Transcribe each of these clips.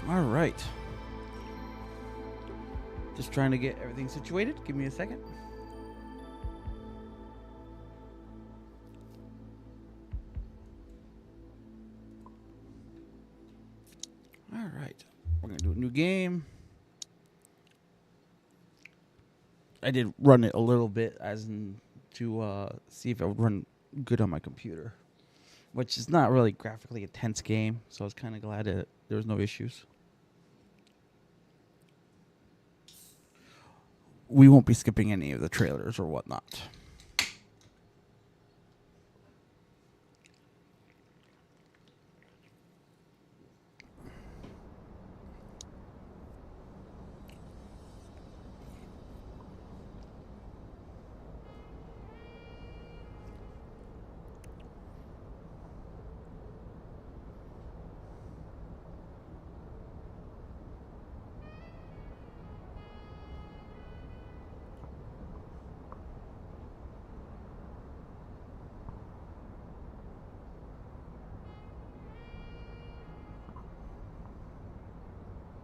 All right. Just trying to get everything situated. Give me a second. All right. We're going to do a new game. I did run it a little bit as in to see if it would run good on my computer, which is not really graphically intense game, so I was kind of glad that there was no issues. We won't be skipping any of the trailers or whatnot.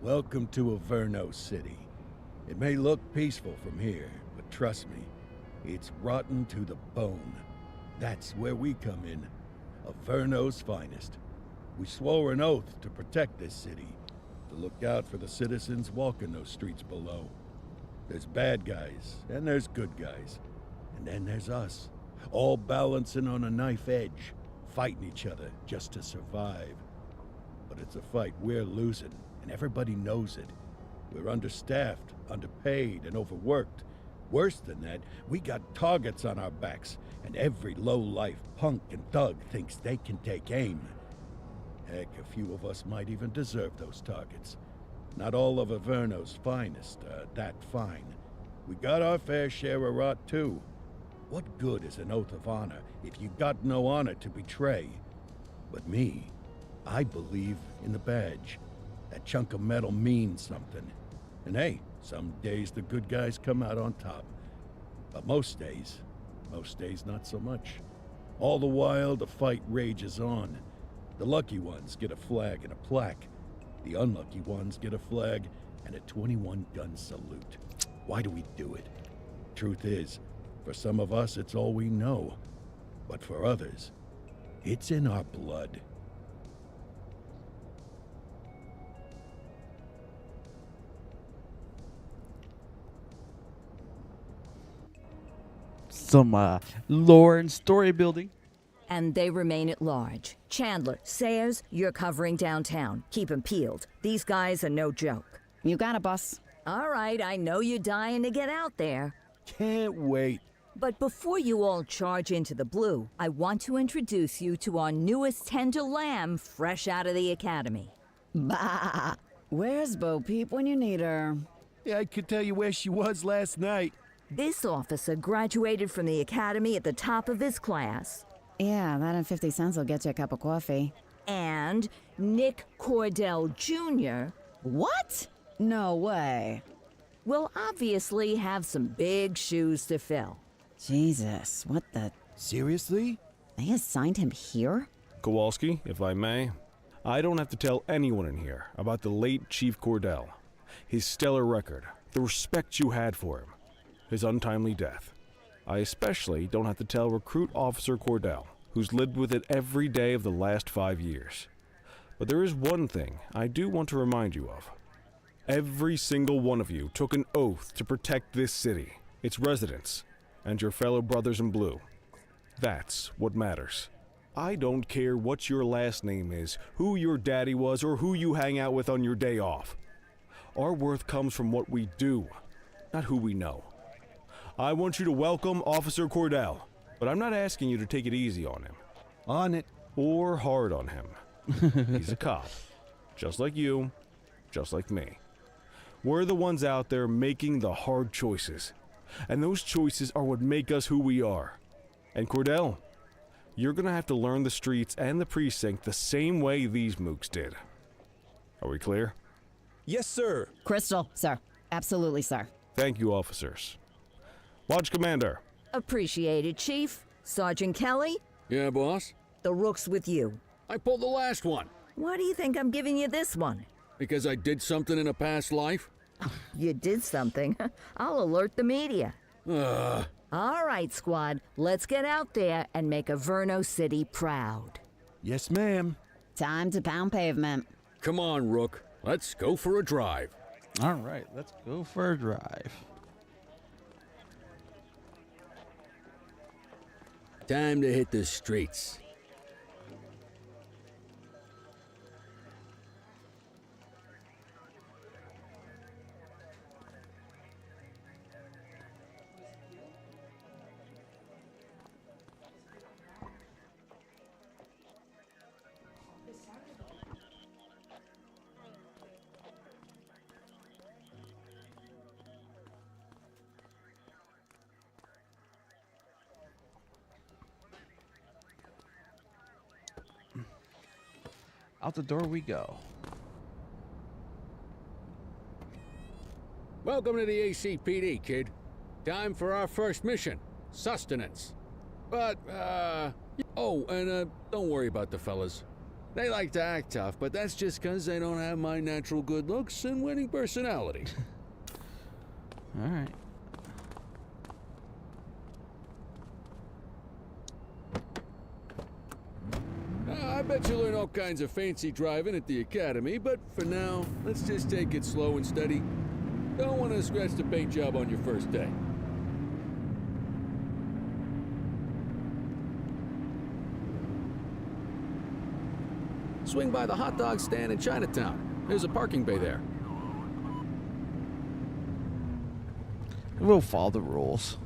Welcome to Averno City. It may look peaceful from here, but trust me, it's rotten to the bone. That's where we come in. Averno's finest. We swore an oath to protect this city, to look out for the citizens walking those streets below. There's bad guys, and there's good guys. And then there's us, all balancing on a knife edge, fighting each other just to survive. But it's a fight we're losing. And everybody knows it. We're understaffed, underpaid, and overworked. Worse than that, we got targets on our backs, and every low-life punk and thug thinks they can take aim. Heck, a few of us might even deserve those targets. Not all of Averno's finest are that fine. We got our fair share of rot, too. What good is an oath of honor if you got no honor to betray? But me, I believe in the badge. That chunk of metal means something. And hey, some days the good guys come out on top. But most days not so much. All the while, the fight rages on. The lucky ones get a flag and a plaque. The unlucky ones get a flag and a 21-gun salute. Why do we do it? Truth is, for some of us, it's all we know. But for others, it's in our blood. Some lore and story building. And they remain at large. Chandler, Sayers, you're covering downtown. Keep 'em peeled. These guys are no joke. You got it, boss. All right, I know you're dying to get out there. Can't wait. But before you all charge into the blue, I want to introduce you to our newest tender lamb fresh out of the academy. Bah! Where's Bo Peep when you need her? Yeah, I could tell you where she was last night. This officer graduated from the academy at the top of his class. Yeah, that and 50 cents will get you a cup of coffee. And Nick Cordell Jr. What? No way. will obviously have some big shoes to fill. Jesus, what the... Seriously? They assigned him here? Kowalski, if I may, I don't have to tell anyone in here about the late Chief Cordell, his stellar record, the respect you had for him, his untimely death. I especially don't have to tell Recruit Officer Cordell, who's lived with it every day of the last 5 years. But there is one thing I do want to remind you of. Every single one of you took an oath to protect this city, its residents, and your fellow brothers in blue. That's what matters. I don't care what your last name is, who your daddy was, or who you hang out with on your day off. Our worth comes from what we do, not who we know. I want you to welcome Officer Cordell, but I'm not asking you to take it easy on him. On it. Or hard on him. He's a cop. Just like you, just like me. We're the ones out there making the hard choices. And those choices are what make us who we are. And Cordell, you're gonna have to learn the streets and the precinct the same way these mooks did. Are we clear? Yes, sir. Crystal, sir. Absolutely, sir. Thank you, officers. Lodge Commander. Appreciated, Chief. Sergeant Kelly, Yeah, boss? the rook's with you. I pulled the last one. Why do you think I'm giving you this one? Because I did something in a past life? You did something. I'll alert the media. Ugh. All right, squad. Let's get out there and make Averno City proud. Yes, ma'am. Time to pound pavement. Come on, Rook. Let's go for a drive. All right, let's go for a drive. Time to hit the streets. Out the door we go. Welcome to the ACPD, kid. Time for our first mission, sustenance. But, oh, and don't worry about the fellas. They like to act tough, but that's just 'cause they don't have my natural good looks and winning personality. All right. I bet you learn all kinds of fancy driving at the academy, but for now, let's just take it slow and steady. Don't want to scratch the paint job on your first day. Swing by the hot dog stand in Chinatown. There's a parking bay there. We'll follow the rules.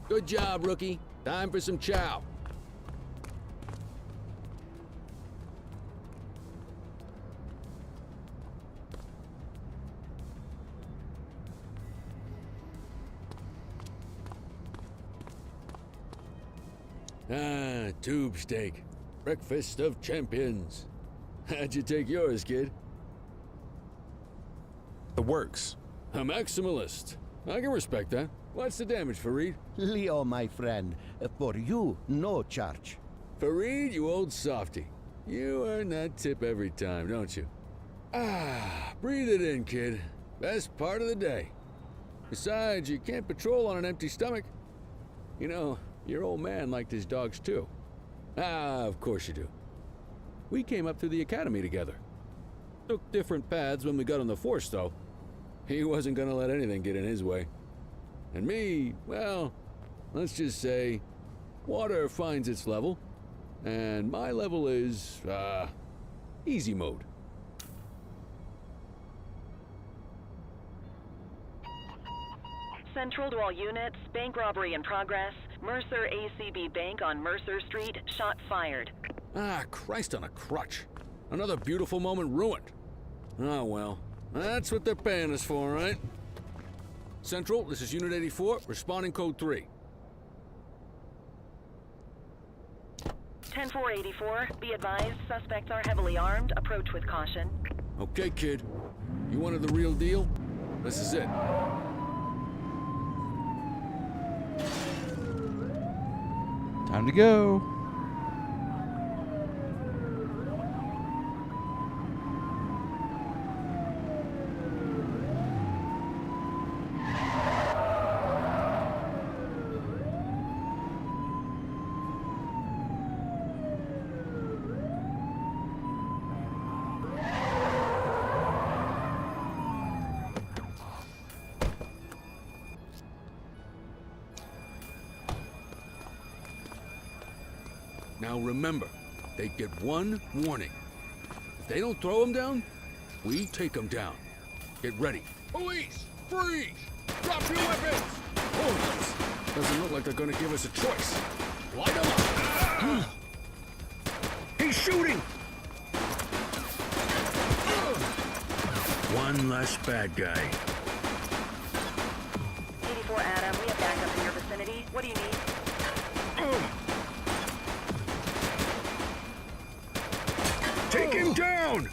Good job, rookie. Time for some chow. Ah, tube steak. Breakfast of champions. How'd you take yours, kid? The works. A maximalist. I can respect that. What's the damage, Fareed? Leo, my friend, for you, no charge. Fareed, you old softy. You earn that tip every time, don't you? Ah, breathe it in, kid. Best part of the day. Besides, you can't patrol on an empty stomach. You know, your old man liked his dogs too. Ah, of course you do. We came up through the academy together. Took different paths when we got on the force, though. He wasn't gonna let anything get in his way. And me, well, let's just say, water finds its level, and my level is, easy mode. Central to all units, bank robbery in progress. Mercer ACB Bank on Mercer Street, shot fired. Ah, Christ on a crutch. Another beautiful moment ruined. Oh well, that's what they're paying us for, right? Central, this is Unit 84, responding code 3. 10-484, be advised, suspects are heavily armed, approach with caution. Okay, kid. You wanted the real deal? This is it. Time to go. Now remember, they get one warning. If they don't throw them down, We take them down. Get ready. Police! Freeze! Drop your weapons! Oh, doesn't look like they're gonna give us a choice. Light them up! He's shooting! One less bad guy. 84 Adam, we have backup in your vicinity. What do you need? Take him down!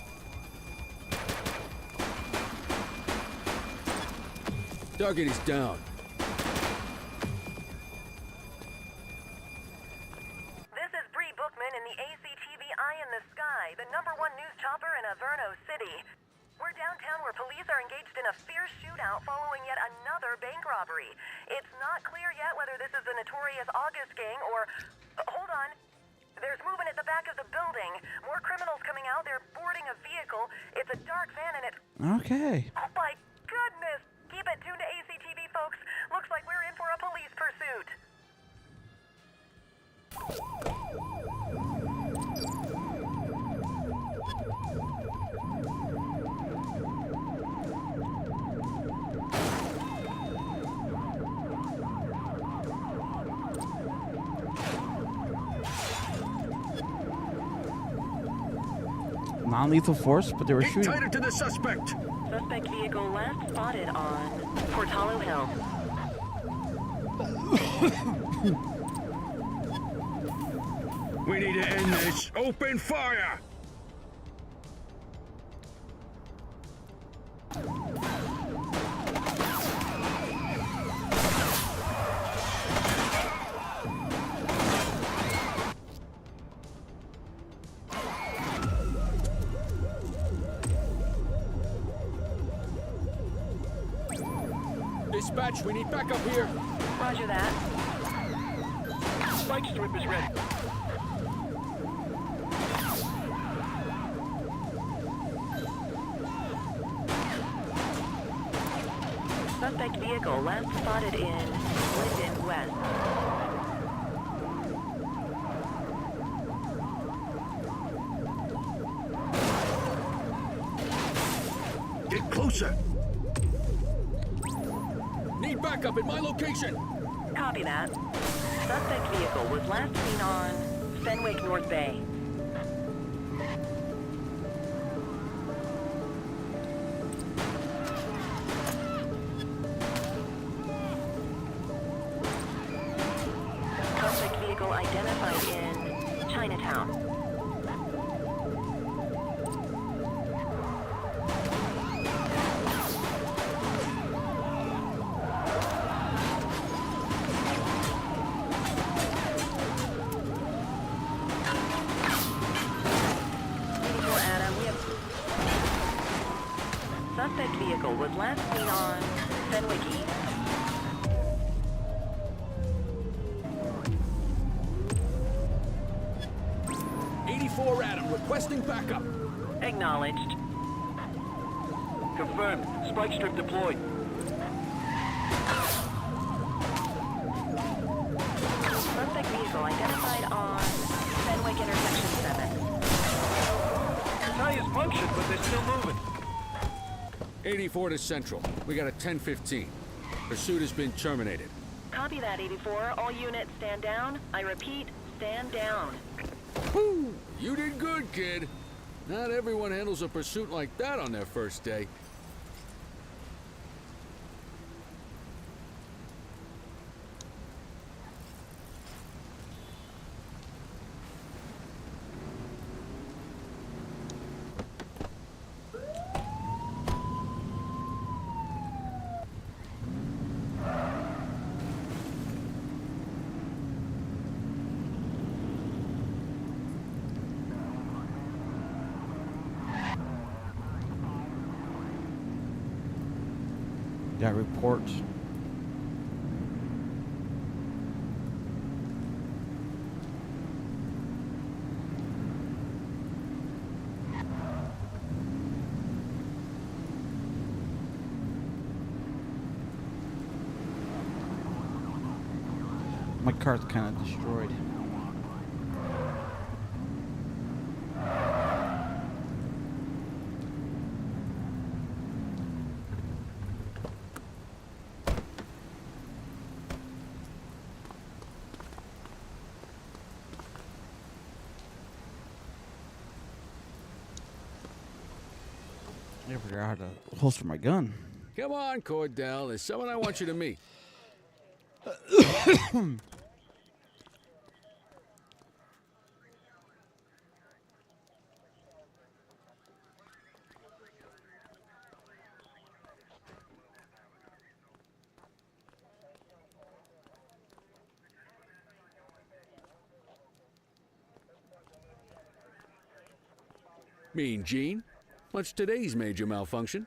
Target is down. This is Bree Bookman in the ACTV Eye in the Sky, the #1 news chopper in Averno City. We're downtown where police are engaged in a fierce shootout following yet another bank robbery. It's not clear yet whether this is the notorious August gang or... hold on. There's movement at the back of the building. More criminals coming out. They're boarding a vehicle. It's a dark van and it... Okay. Oh my goodness! Keep it tuned to ACTV, folks. Looks like we're in for a police pursuit. Non-lethal force, but they were Get shooting. tighter to the suspect! Suspect vehicle last spotted on Portalo Hill. We need to end this. Open fire! Dispatch, we need backup here. Roger that. Spike strip is ready. Suspect vehicle last spotted in Linden West. Get closer! Need backup at my location. Copy that. Suspect vehicle was last seen on Fenwick North Bay. Suspect vehicle identified in Chinatown. Suspect vehicle was last seen on Fenwick East. Adam, requesting backup. Acknowledged. Confirmed. Spike strip deployed. Suspect vehicle identified on Fenwick Intersection 7. Tires punctured, but they're still moving. 84 to Central. We got a 10:15. Pursuit has been terminated. Copy that, 84. All units stand down. I repeat, stand down. Whew! You did good, kid. Not everyone handles a pursuit like that on their first day. Got reports. My car's kind of destroyed. I forgot how to holster my gun. Come on, Cordell. There's someone I want you to meet. Mean Gene? What's today's major malfunction?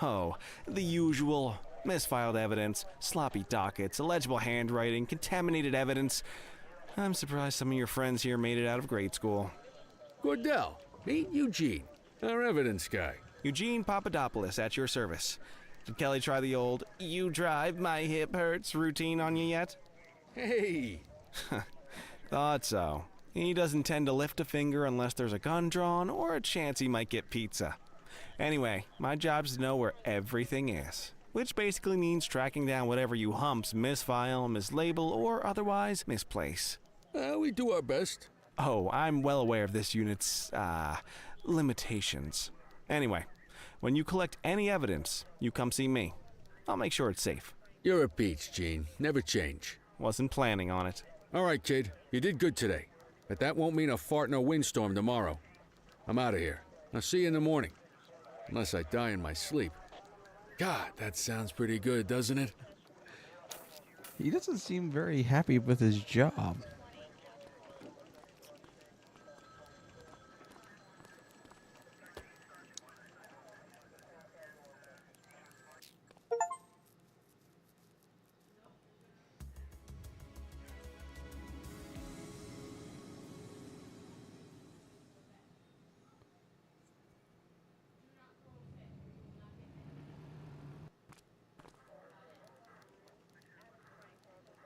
Oh, the usual. Misfiled evidence, sloppy dockets, illegible handwriting, contaminated evidence. I'm surprised some of your friends here made it out of grade school. Cordell, meet Eugene, our evidence guy. Eugene Papadopoulos at your service. Did Kelly try the old "you drive, my hip hurts" routine on you yet? Hey! Thought so. He doesn't tend to lift a finger unless there's a gun drawn or a chance he might get pizza. Anyway, my job's to know where everything is, which basically means tracking down whatever you humps misfile, mislabel, or otherwise misplace. We do our best. Oh, I'm well aware of this unit's, limitations. Anyway, when you collect any evidence, you come see me. I'll make sure it's safe. You're a peach, Gene. Never change. Wasn't planning on it. All right, kid. You did good today. But that won't mean a fart in a windstorm tomorrow. I'm out of here. I'll see you in the morning. Unless I die in my sleep. God, that sounds pretty good, doesn't it? He doesn't seem very happy with his job.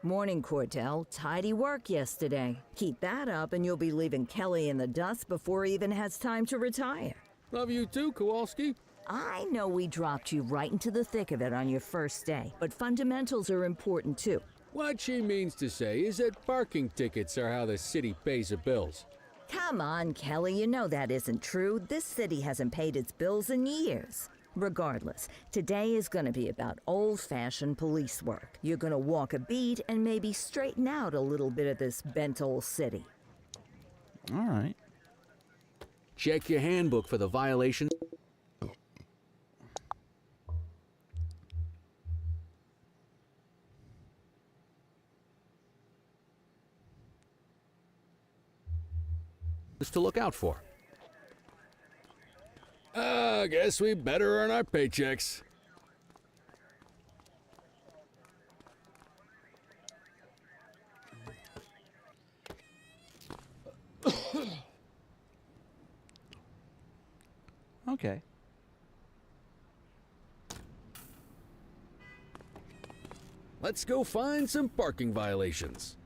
Morning, Cordell. Tidy work yesterday. Keep that up and you'll be leaving Kelly in the dust before he even has time to retire. Love you too, Kowalski. I know we dropped you right into the thick of it on your first day, but fundamentals are important too. What she means to say is that parking tickets are how the city pays the bills. Come on, Kelly, you know that isn't true. This city hasn't paid its bills in years. Regardless, today is going to be about old-fashioned police work. You're going to walk a beat and maybe straighten out a little bit of this bent old city. All right. Check your handbook for the violations. To look out for. I guess we better earn our paychecks. Okay. Let's go find some parking violations.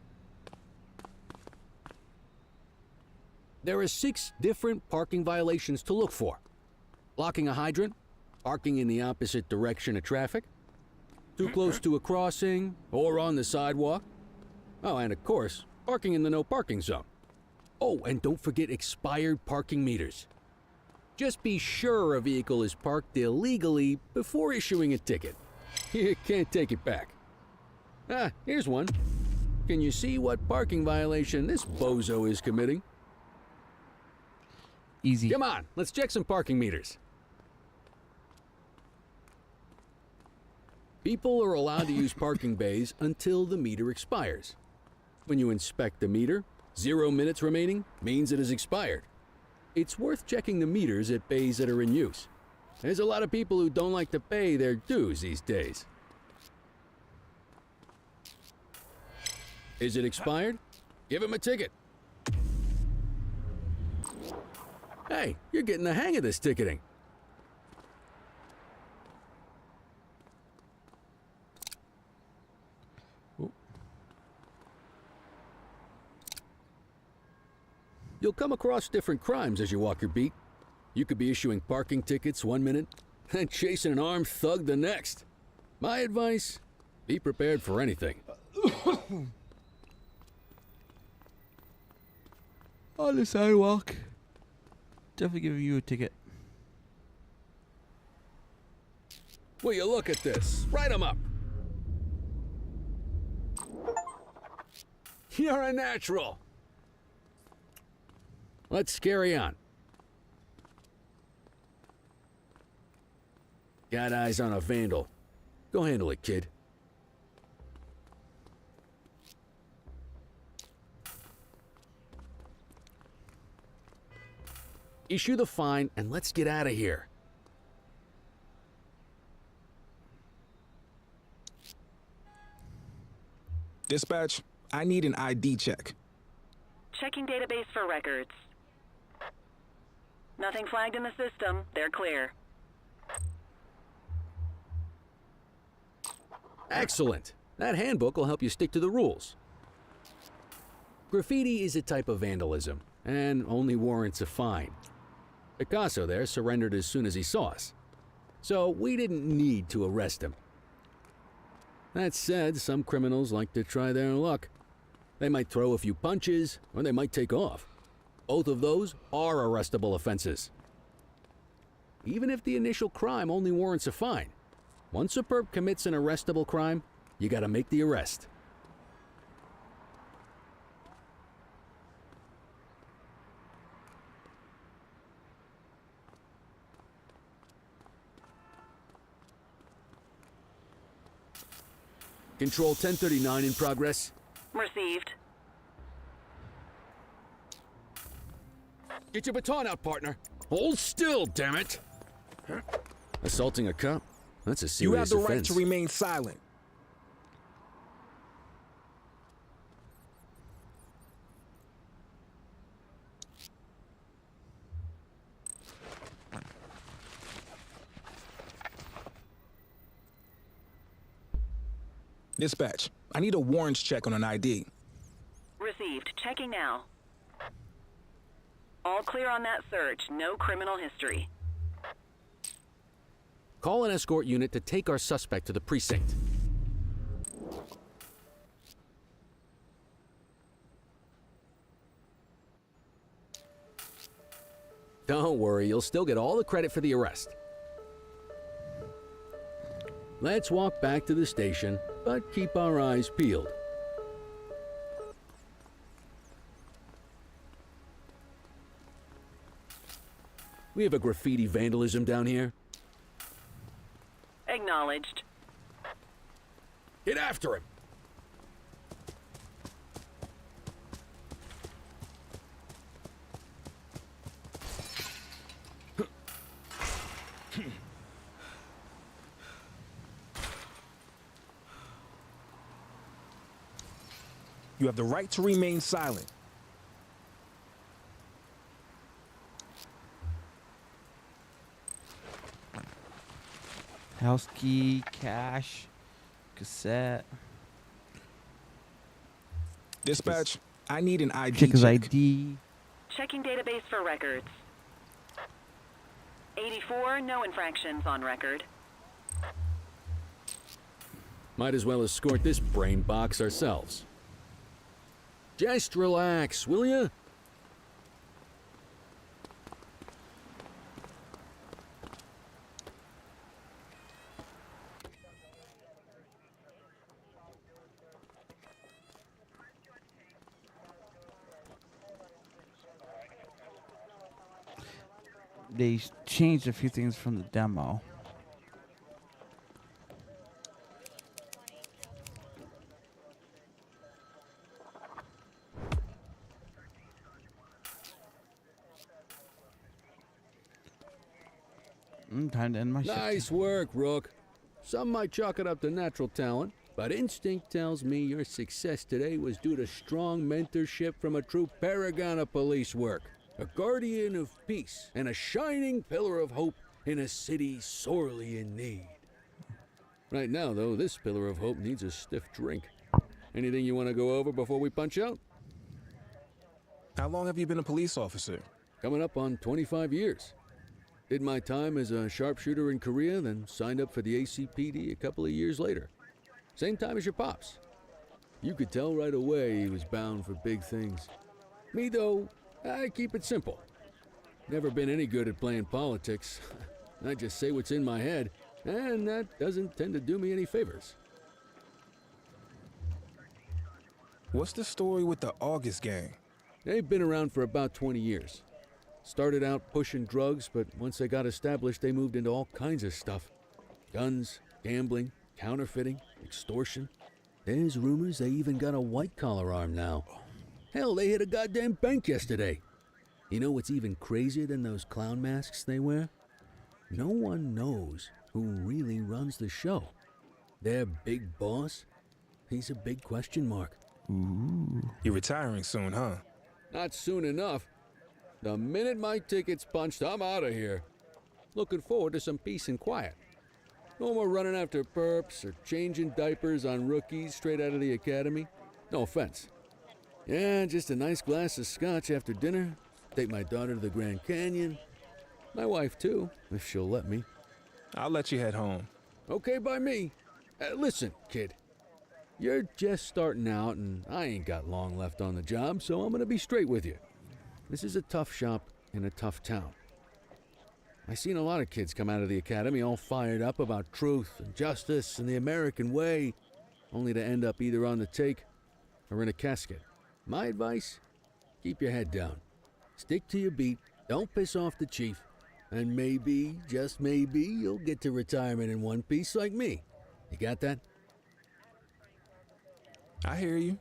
There are 6 different parking violations to look for. Blocking a hydrant, parking in the opposite direction of traffic, too close to a crossing or on the sidewalk. Oh, and of course, parking in the no parking zone. Oh, and don't forget expired parking meters. Just be sure a vehicle is parked illegally before issuing a ticket. You can't take it back. Ah, here's one. Can you see what parking violation this bozo is committing? Easy. Come on, let's check some parking meters. People are allowed to use parking bays until the meter expires. When you inspect the meter, 0 minutes remaining means it has expired. It's worth checking the meters at bays that are in use. There's a lot of people who don't like to pay their dues these days. Is it expired? Give him a ticket. Hey, you're getting the hang of this ticketing. You'll come across different crimes as you walk your beat. You could be issuing parking tickets 1 minute and chasing an armed thug the next. My advice, be prepared for anything. On the sidewalk. Definitely giving you a ticket. Will you look at this? Write 'em up. You're a natural. Let's carry on. Got eyes on a vandal. Go handle it, kid. Issue the fine and let's get out of here. Dispatch, I need an ID check. Checking database for records. Nothing flagged in the system. They're clear. Excellent. That handbook will help you stick to the rules. Graffiti is a type of vandalism and only warrants a fine. Picasso there surrendered as soon as he saw us, so we didn't need to arrest him. That said, some criminals like to try their luck. They might throw a few punches, or they might take off. Both of those are arrestable offenses. Even if the initial crime only warrants a fine, once a perp commits an arrestable crime, you gotta make the arrest. Control 1039 in progress. Received. Get your baton out, partner. Hold still, damn it. Assaulting a cop? That's a serious You have the right offense. to remain silent. Dispatch, I need a warrants check on an ID. Received. Checking now. All clear on that search. No criminal history. Call an escort unit to take our suspect to the precinct. Don't worry, you'll still get all the credit for the arrest. Let's walk back to the station, but keep our eyes peeled. We have a graffiti vandalism down here. Acknowledged. Get after him! You have the right to remain silent. House key, cash, cassette. Dispatch, I need an ID Check his check. ID. Checking database for records. 84, no infractions on record. Might as well escort this brain box ourselves. Just relax, will ya? They changed a few things from the demo. Time to end my shift. Nice work, Rook. Some might chalk it up to natural talent, but instinct tells me your success today was due to strong mentorship from a true paragon of police work, a guardian of peace, and a shining pillar of hope in a city sorely in need. Right now, though, this pillar of hope needs a stiff drink. Anything you want to go over before we punch out? How long have you been a police officer? Coming up on 25 years. Did my time as a sharpshooter in Korea, then signed up for the ACPD a couple of years later. Same time as your pops. You could tell right away he was bound for big things. Me, though, I keep it simple. Never been any good at playing politics. I just say what's in my head, And that doesn't tend to do me any favors. What's the story with the August gang? They've been around for about 20 years. Started out pushing drugs, but once they got established, they moved into all kinds of stuff. Guns, gambling, counterfeiting, extortion. There's rumors they even got a white-collar arm now. Hell, they hit a goddamn bank yesterday. You know what's even crazier than those clown masks they wear? No one knows who really runs the show. Their big boss, he's a big question mark. Ooh. You're retiring soon, huh? Not soon enough. The minute my ticket's punched, I'm out of here. Looking forward to some peace and quiet. No more running after perps or changing diapers on rookies straight out of the academy. No offense. Yeah, just a nice glass of scotch after dinner. Take my daughter to the Grand Canyon. My wife, too, if she'll let me. I'll let you head home. Okay by me. Listen, kid. You're just starting out, and I ain't got long left on the job, so I'm gonna be straight with you. This is a tough shop in a tough town. I seen a lot of kids come out of the academy all fired up about truth and justice and the American way, only to end up either on the take or in a casket. My advice? Keep your head down. Stick to your beat, don't piss off the chief, and maybe, just maybe, you'll get to retirement in one piece like me. You got that? I hear you.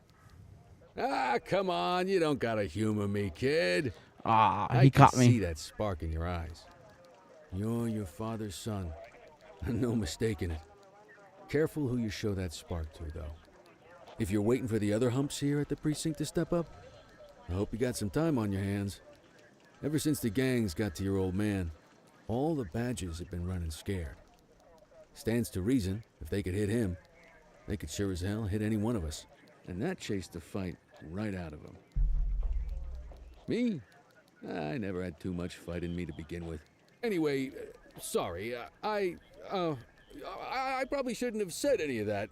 Ah, come on, you don't gotta humor me, kid. He caught me. I can see that spark in your eyes. You're your father's son. No mistaking it. Careful who you show that spark to, though. If you're waiting for the other humps here at the precinct to step up, I hope you got some time on your hands. Ever since the gangs got to your old man, all the badges have been running scared. Stands to reason, if they could hit him, they could sure as hell hit any one of us. And that chased the fight right out of him. Me? I never had too much fight in me to begin with. Anyway, sorry, I probably shouldn't have said any of that.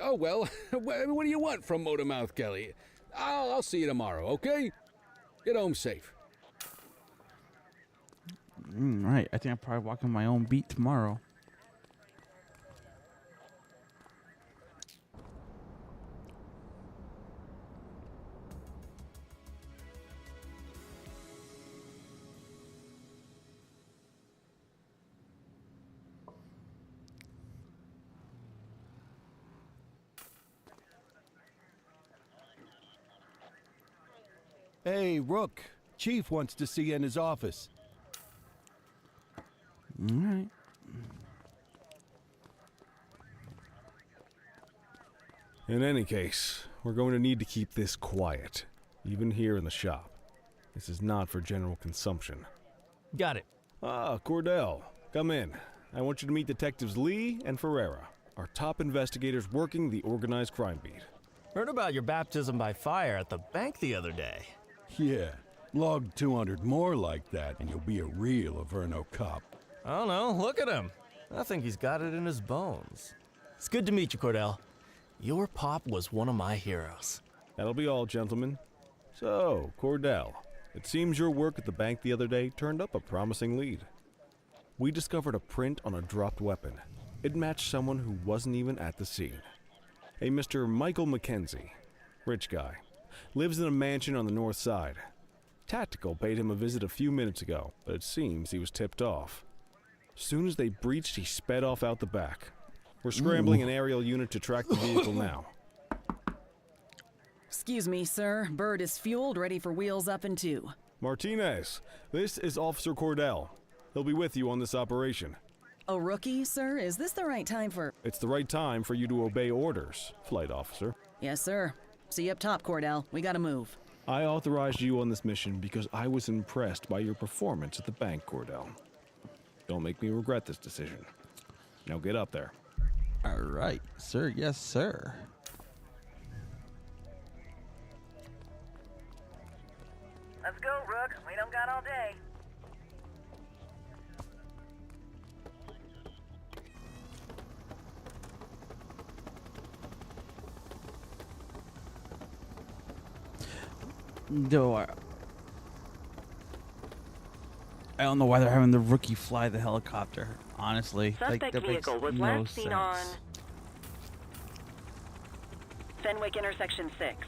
Oh well, what do you want from Motormouth Kelly? I'll see you tomorrow, okay? Get home safe. Right, I think I'll probably walk on my own beat tomorrow. Hey, Rook. Chief wants to see you in his office. All right. In any case, we're going to need to keep this quiet, even here in the shop. This is not for general consumption. Got it. Ah, Cordell, come in. I want you to meet Detectives Lee and Ferreira, our top investigators working the organized crime beat. Heard about your baptism by fire at the bank the other day. Yeah, log 200 more like that and you'll be a real Averno cop. I don't know, look at him. I think he's got it in his bones. It's good to meet you, Cordell. Your pop was one of my heroes. That'll be all, gentlemen. So, Cordell, it seems your work at the bank the other day turned up a promising lead. We discovered a print on a dropped weapon. It matched someone who wasn't even at the scene. A Mr. Michael McKenzie, rich guy, lives in a mansion on the north side. Tactical paid him a visit a few minutes ago, but it seems he was tipped off. Soon as they breached, he sped off out the back. We're scrambling an aerial unit to track the vehicle now. Excuse me, sir. Bird is fueled, ready for wheels up in 2. Martinez, this is Officer Cordell. He'll be with you on this operation. A rookie, sir? Is this the right time for... It's the right time for you to obey orders, flight officer. Yes, sir. See you up top, Cordell. We gotta move. I authorized you on this mission because I was impressed by your performance at the bank, Cordell. Don't make me regret this decision. Now get up there. All right, sir. Yes, sir. Let's go, Rook. We don't got all day. No, I don't know why they're having the rookie fly the helicopter. honestly. Suspect that makes vehicle was no last seen sense. on Fenwick intersection 6.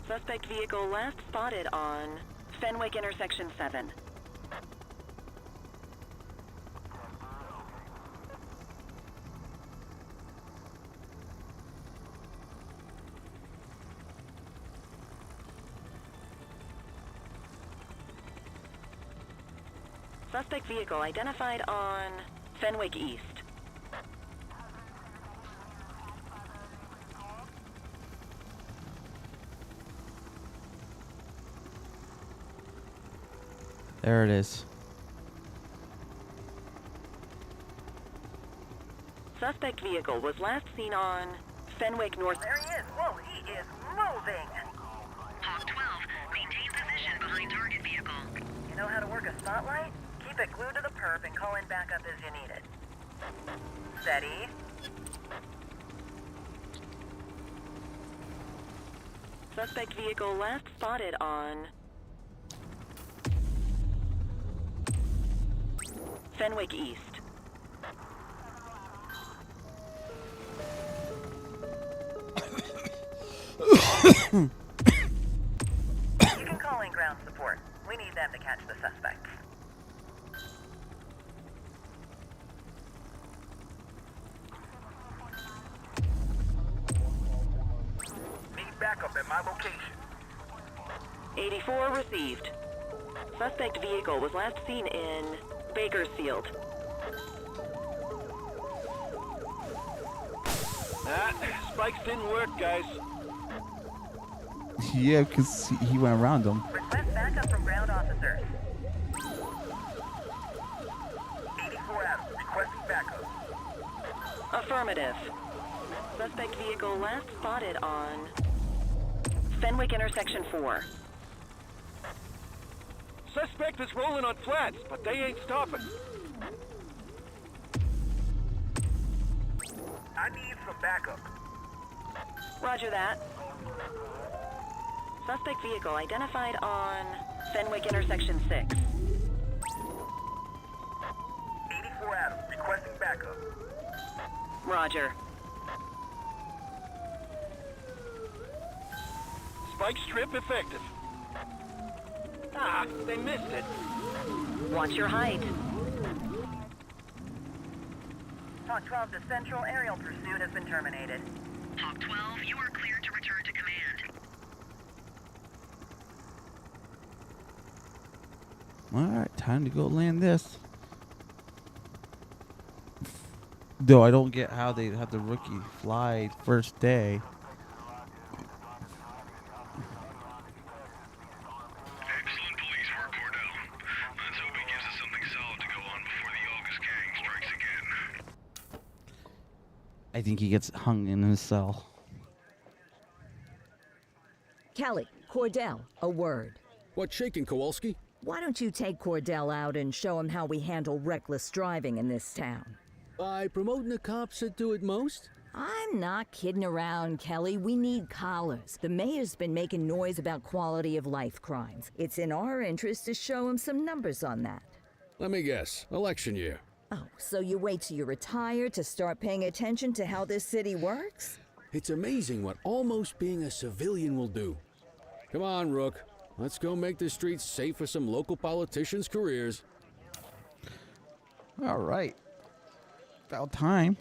Suspect vehicle last spotted on Fenwick intersection 7. Suspect vehicle identified on Fenwick East. There it is. Suspect vehicle was last seen on Fenwick North. There he is. Whoa, he is moving. Hawk 12, maintain position behind target vehicle. You know how to work a spotlight? Keep it glued to the perp and call in backup as you need it. Steady. Suspect vehicle last spotted on Fenwick East. You can call in ground support. We need them to catch the suspects. Need backup at my location. 84 received. Suspect vehicle was last seen in Bakersfield. Spikes didn't work, guys. Yeah, because he went around them. Request backup from ground officers. 84 Adam, requesting backup. Affirmative. Suspect vehicle last spotted on Fenwick intersection 4. Suspect is rolling on flats, but they ain't stopping. I need some backup. Roger that. Suspect vehicle identified on Fenwick intersection 6. 84 Adam, requesting backup. Roger. Spike strip effective. Ah, they missed it. Watch your height. Hawk 12 to Central, aerial pursuit has been terminated. Hawk 12, you are cleared to return to command. Alright, time to go land this. Though I don't get how they have the rookie fly first day. Excellent police work, Cordell. Let's hope it gives us something solid to go on before the August gang strikes again. I think he gets hung in his cell. Kelly, Cordell, a word. What's shaking, Kowalski? Why don't you take Cordell out and show him how we handle reckless driving in this town? By promoting the cops that do it most? I'm not kidding around, Kelly. We need collars. The mayor's been making noise about quality of life crimes. It's in our interest to show him some numbers on that. Let me guess. Election year. Oh, so you wait till you retire to start paying attention to how this city works? It's amazing what almost being a civilian will do. Come on, Rook. Let's go make the streets safe for some local politicians' careers. All right. About time.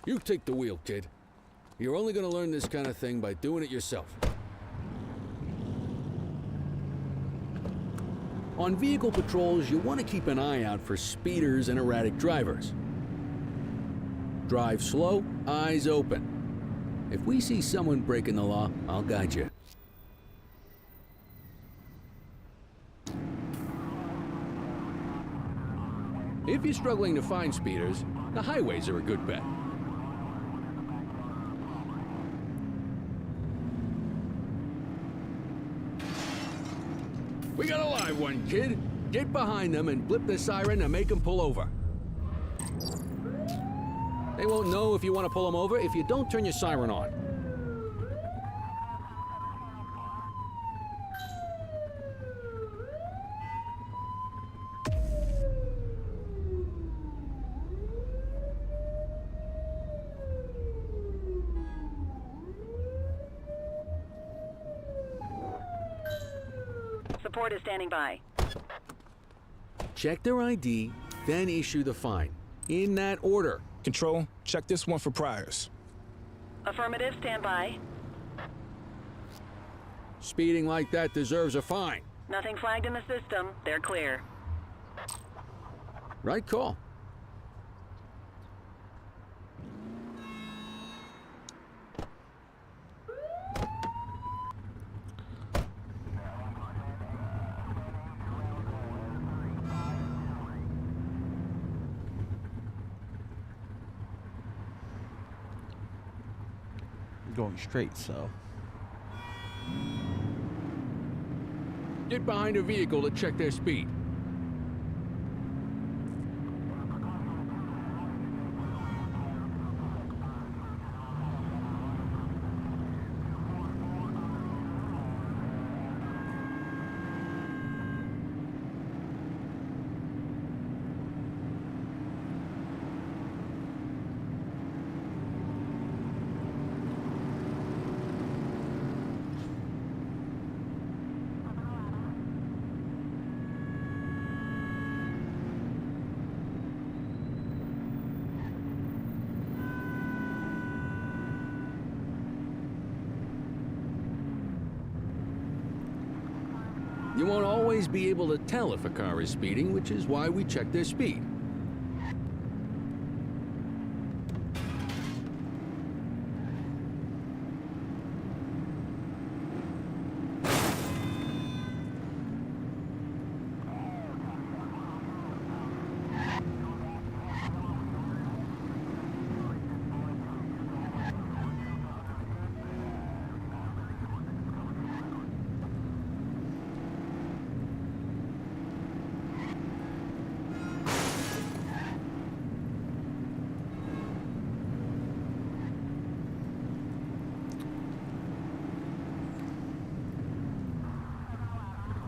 You take the wheel, kid. You're only gonna learn this kind of thing by doing it yourself. On vehicle patrols, you want to keep an eye out for speeders and erratic drivers. Drive slow, eyes open. If we see someone breaking the law, I'll guide you. If you're struggling to find speeders, the highways are a good bet. We got a live one, kid. Get behind them and blip the siren to make them pull over. They won't know if you want to pull them over if you don't turn your siren on. Support is standing by. Check their ID, then issue the fine. In that order. Control, check this one for priors. Affirmative, stand by. Speeding like that deserves a fine. Nothing flagged in the system. They're clear. Right call. Going straight, so. Get behind a vehicle to check their speed. You won't always be able to tell if a car is speeding, which is why we check their speed.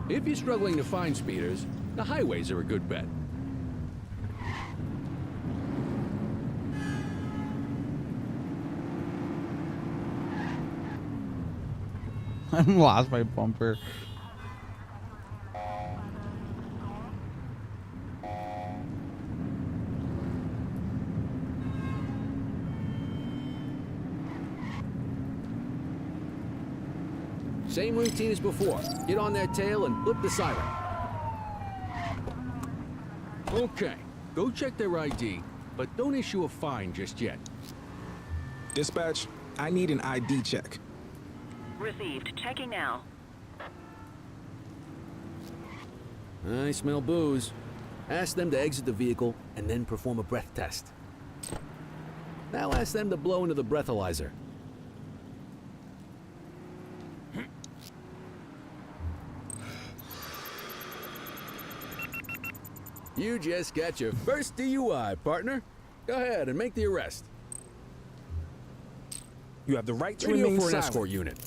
If you're struggling to find speeders, the highways are a good bet. I lost my bumper. Same routine as before. Get on their tail and blip the siren. Okay, go check their ID, but don't issue a fine just yet. Dispatch, I need an ID check. Received. Checking now. I smell booze. Ask them to exit the vehicle and then perform a breath test. Now ask them to blow into the breathalyzer. You just got your first DUI, partner. Go ahead and make the arrest. You have the right to Radio remain for an silent. escort unit.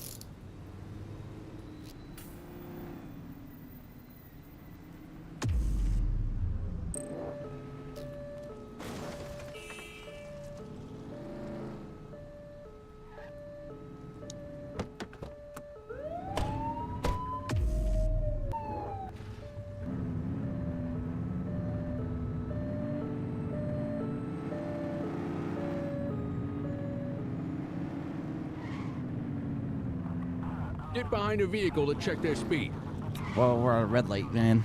Get behind a vehicle to check their speed. Well, we're at a red light, man.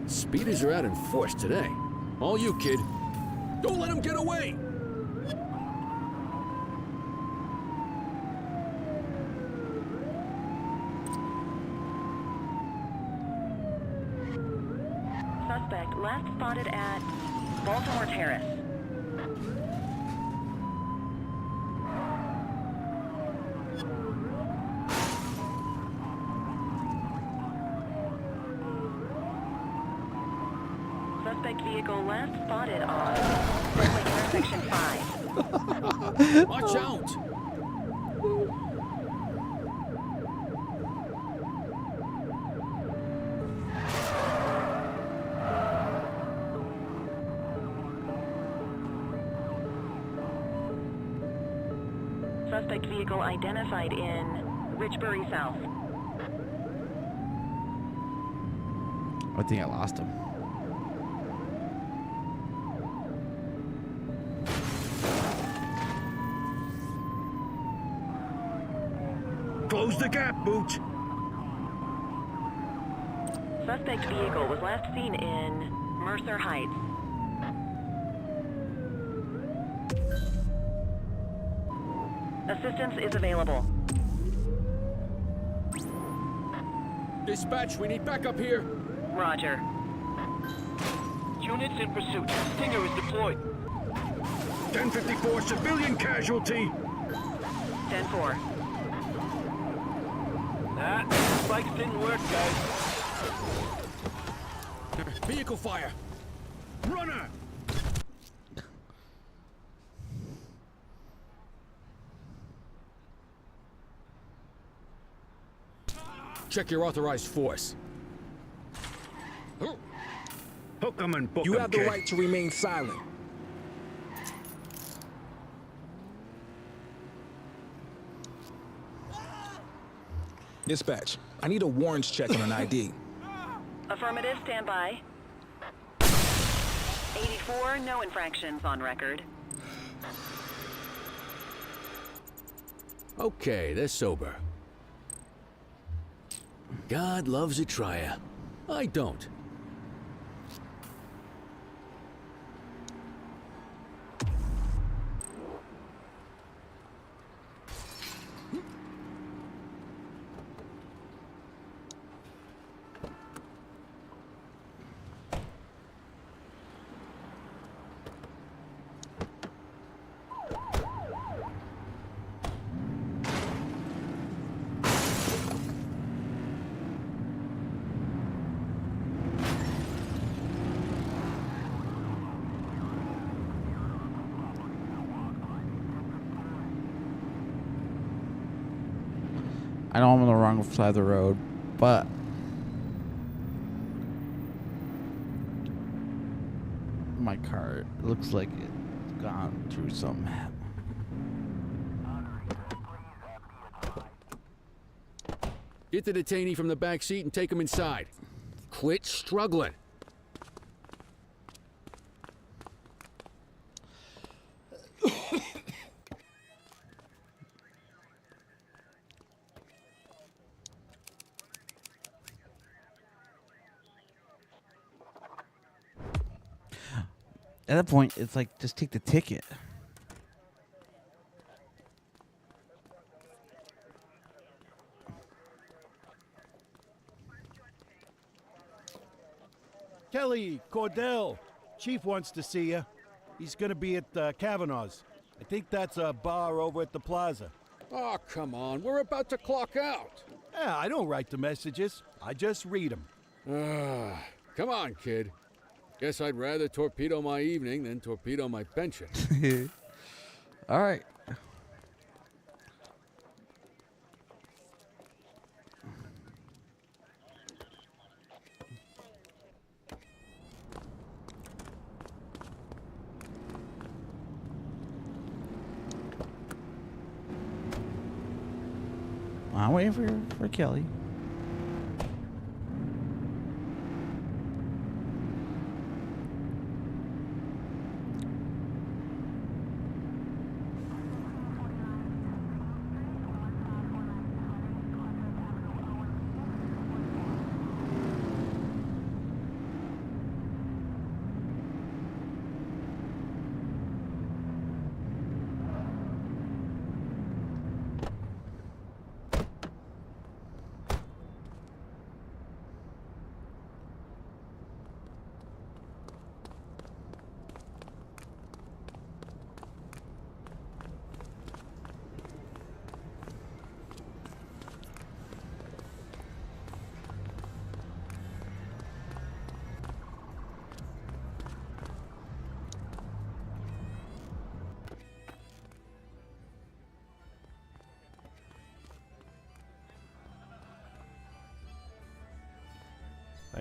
Speeders are out in force today. All you, kid. Don't let him get away! Suspect last spotted at Baltimore Terrace. Suspect vehicle last spotted on Friendly Intersection 5. Watch out! Suspect vehicle identified in Richbury South. I think I lost him. Close the gap, Booch. Suspect vehicle was last seen in Mercer Heights. Assistance is available. Dispatch, we need backup here. Roger. Units in pursuit. Stinger is deployed. 1054 civilian casualty. 10-4. Nah, spikes didn't work, guys. Vehicle fire. Runner! Check your authorized force. Hook 'em and book 'em, You have the kid. right to remain silent. Dispatch, I need a warrants check on an ID. Affirmative, stand by. 84, no infractions on record. Okay, they're sober. God loves a trier. I don't. I know I'm on the wrong side of the road, but my car looks like it's gone through some. Get the detainee from the back seat and take him inside. Quit struggling. At that point, it's like, just take the ticket. Kelly, Cordell, Chief wants to see you. He's going to be at Kavanaugh's. I think that's a bar over at the plaza. Oh, come on. We're about to clock out. Yeah, I don't write the messages. I just read them. Come on, kid. Guess I'd rather torpedo my evening than torpedo my pension. All right. I'm waiting for Kelly.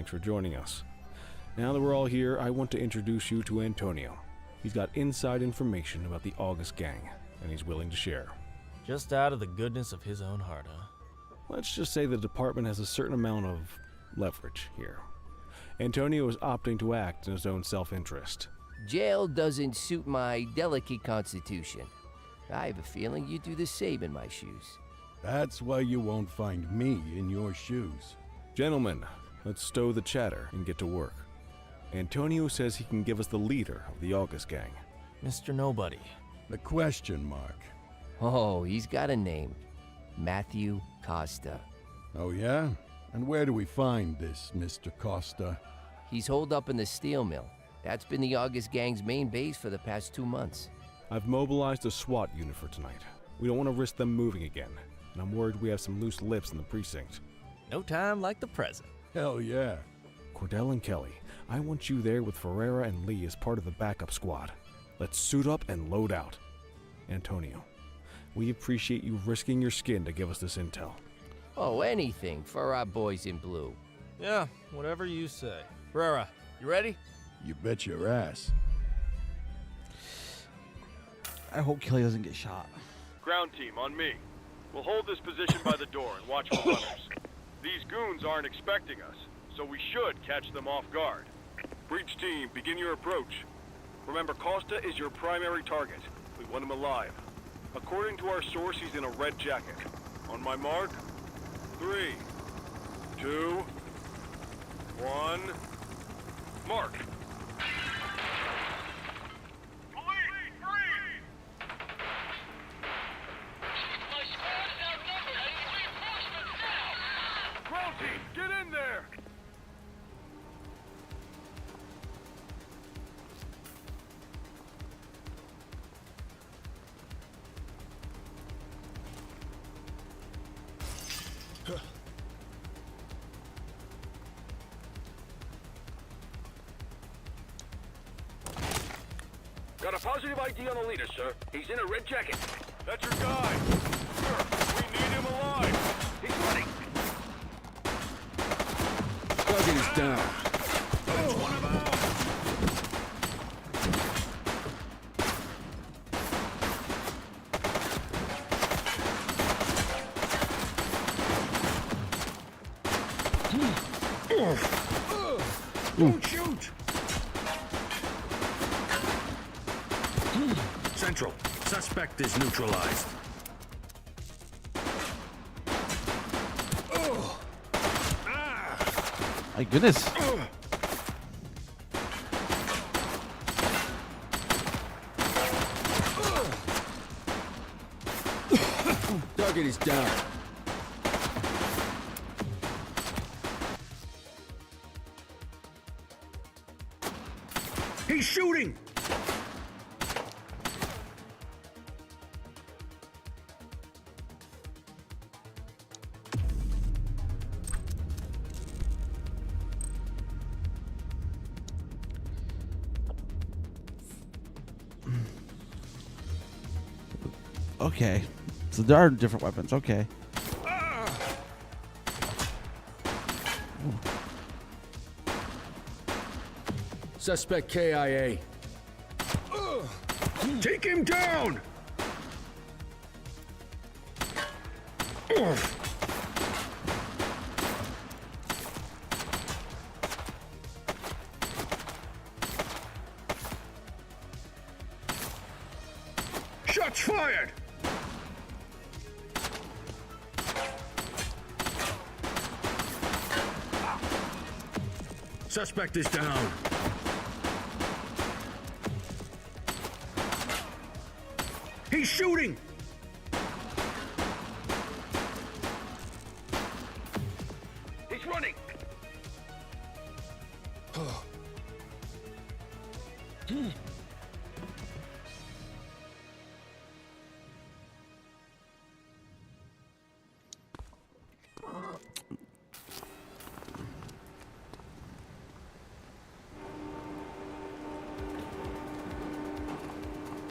Thanks for joining us. Now that we're all here, I want to introduce you to Antonio. He's got inside information about the August gang, and he's willing to share. Just out of the goodness of his own heart, huh? Let's just say the department has a certain amount of leverage here. Antonio is opting to act in his own self-interest. Jail doesn't suit my delicate constitution. I have a feeling you'd do the same in my shoes. That's why you won't find me in your shoes. Gentlemen, let's stow the chatter and get to work. Antonio says he can give us the leader of the August gang. Mr. Nobody. The question mark. Oh, he's got a name. Matthew Costa. Oh yeah? And where do we find this Mr. Costa? He's holed up in the steel mill. That's been the August gang's main base for the past 2 months. I've mobilized a SWAT unit for tonight. We don't want to risk them moving again, and I'm worried we have some loose lips in the precinct. No time like the present. Hell yeah. Cordell and Kelly, I want you there with Ferreira and Lee as part of the backup squad. Let's suit up and load out. Antonio, we appreciate you risking your skin to give us this intel. Oh, anything for our boys in blue. Yeah, whatever you say. Ferreira, you ready? You bet your ass. I hope Kelly doesn't get shot. Ground team, on me. We'll hold this position by the door and watch for runners. These goons aren't expecting us, so we should catch them off guard. Breach team, begin your approach. Remember, Costa is your primary target. We want him alive. According to our source, he's in a red jacket. On my mark, 3, 2, 1, mark. Get in there! Got a positive ID on the leader, sir. He's in a red jacket. That's your guy. Sir, we need him alive. He's running. Target is down. That's one of ours. Don't shoot! Central, suspect is neutralized. My goodness. Target is down. He's shooting! Okay. So there are different weapons. Okay. Suspect KIA. Take him down! Shots fired! Suspect is down. He's shooting! He's running!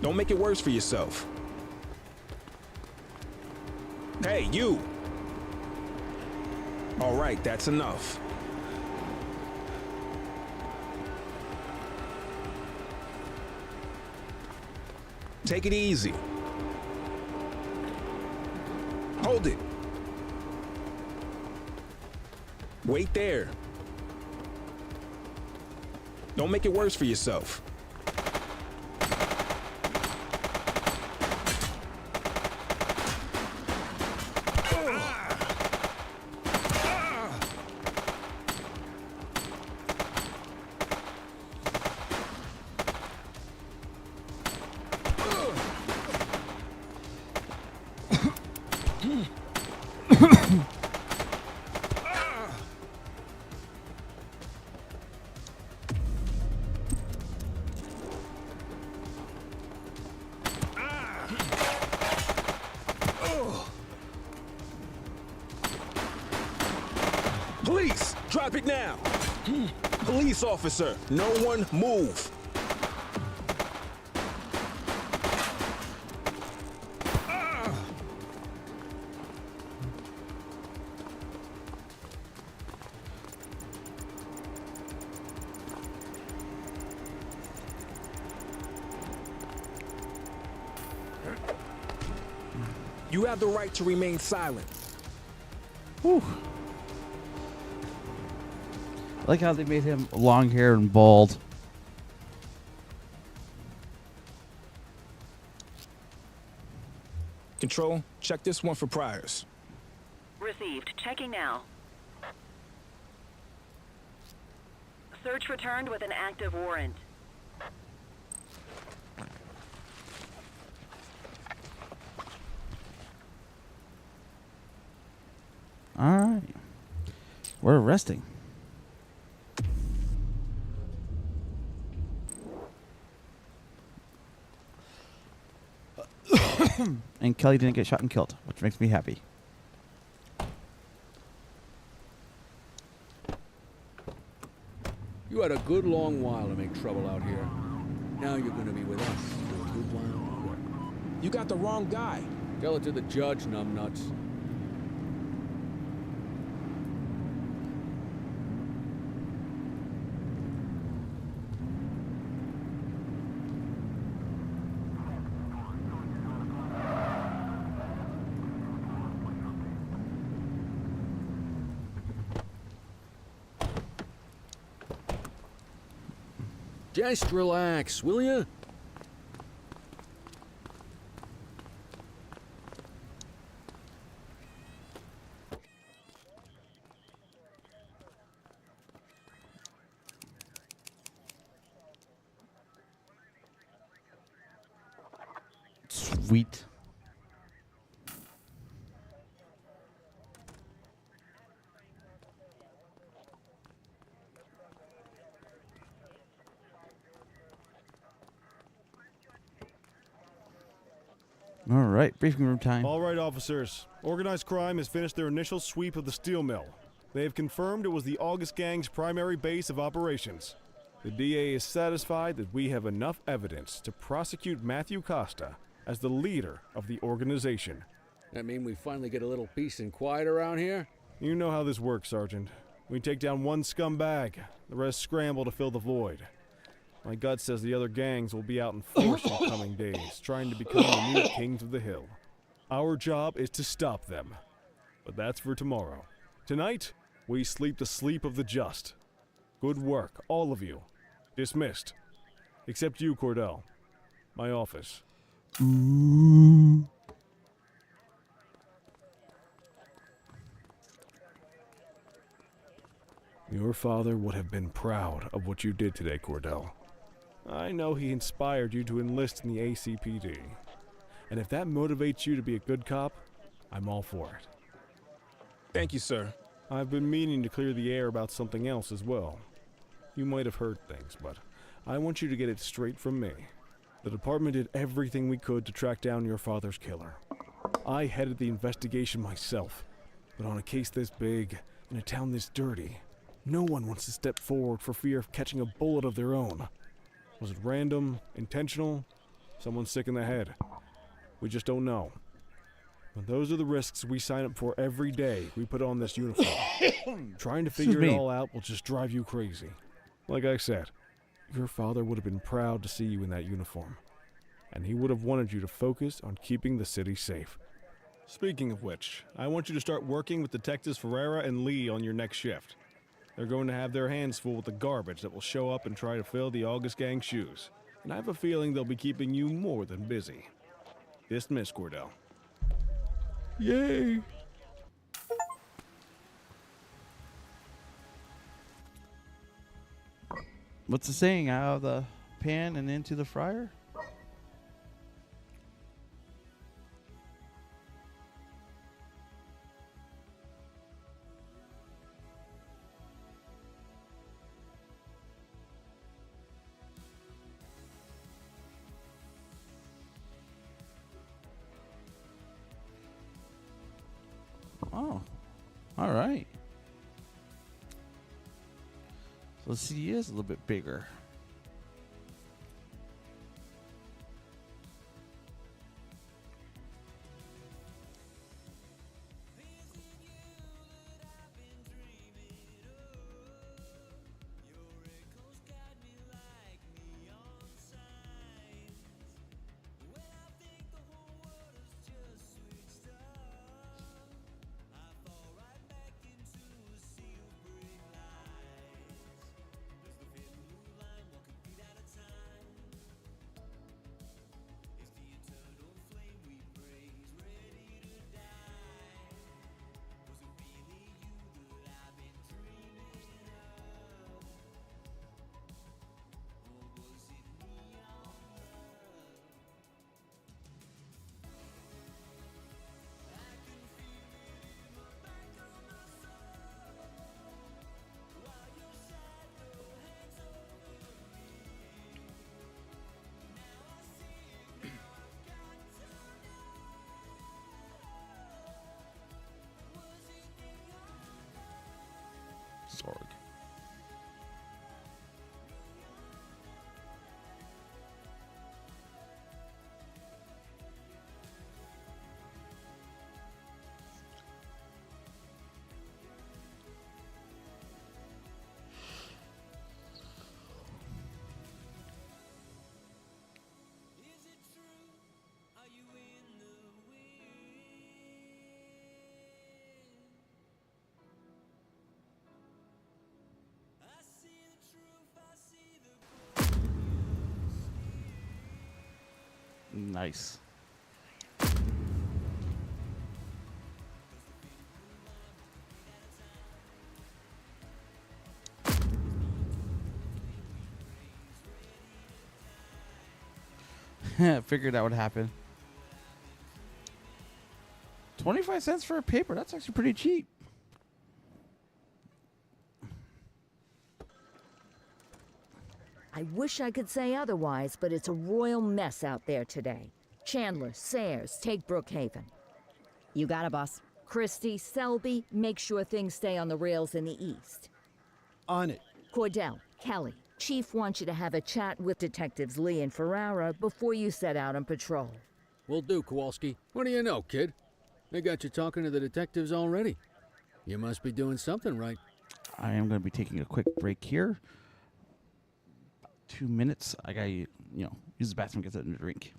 Don't make it worse for yourself. Hey, you! All right, that's enough. Take it easy. Hold it. Wait there. Don't make it worse for yourself. Police, drop it now. Police officer, no one move. You have the right to remain silent. Whew. I like how they made him long hair and bald. Control, check this one for priors. Received. Checking now. Search returned with an active warrant. All right. We're arresting. And Kelly didn't get shot and killed, which makes me happy. You had a good long while to make trouble out here. Now you're gonna be with us for a good while. You got the wrong guy. Tell it to the judge, numbnuts. Just relax, will ya? Sweet. All right, briefing room time. All right, officers. Organized crime has finished their initial sweep of the steel mill. They have confirmed it was the August Gang's primary base of operations. The DA is satisfied that we have enough evidence to prosecute Matthew Costa as the leader of the organization. That mean we finally get a little peace and quiet around here? You know how this works, Sergeant. We take down one scumbag, the rest scramble to fill the void. My gut says the other gangs will be out in force in the coming days, trying to become the new kings of the hill. Our job is to stop them. But that's for tomorrow. Tonight, we sleep the sleep of the just. Good work, all of you. Dismissed. Except you, Cordell. My office. Your father would have been proud of what you did today, Cordell. I know he inspired you to enlist in the ACPD. And if that motivates you to be a good cop, I'm all for it. Thank you, sir. I've been meaning to clear the air about something else as well. You might have heard things, but I want you to get it straight from me. The department did everything we could to track down your father's killer. I headed the investigation myself, but on a case this big, in a town this dirty, no one wants to step forward for fear of catching a bullet of their own. Was it random, intentional, someone sick in the head? We just don't know. But those are the risks we sign up for every day we put on this uniform. Trying to figure it all out will just drive you crazy. Like I said, your father would have been proud to see you in that uniform. and he would have wanted you to focus on keeping the city safe. Speaking of which, I want you to start working with Detectives Ferreira and Lee on your next shift. They're going to have their hands full with the garbage that will show up and try to fill the August Gang's shoes. And I have a feeling they'll be keeping you more than busy. Dismiss, Cordell. Yay! What's the saying? Out of the pan and into the fryer? Oh, all right. So the city is a little bit bigger. Sorg. Nice. Figured that would happen. 25 cents for a paper. That's actually pretty cheap. I wish I could say otherwise, but it's a royal mess out there today. Chandler, Sayers, take Brookhaven. You got it, boss. Christie, Selby, make sure things stay on the rails in the east. On it. Cordell, Kelly, Chief wants you to have a chat with Detectives Lee and Ferrara before you set out on patrol. Will do, Kowalski. What do you know, kid? They got you talking to the detectives already. You must be doing something right. I am going to be taking a quick break here. 2 minutes. I gotta, use the bathroom, get something to drink.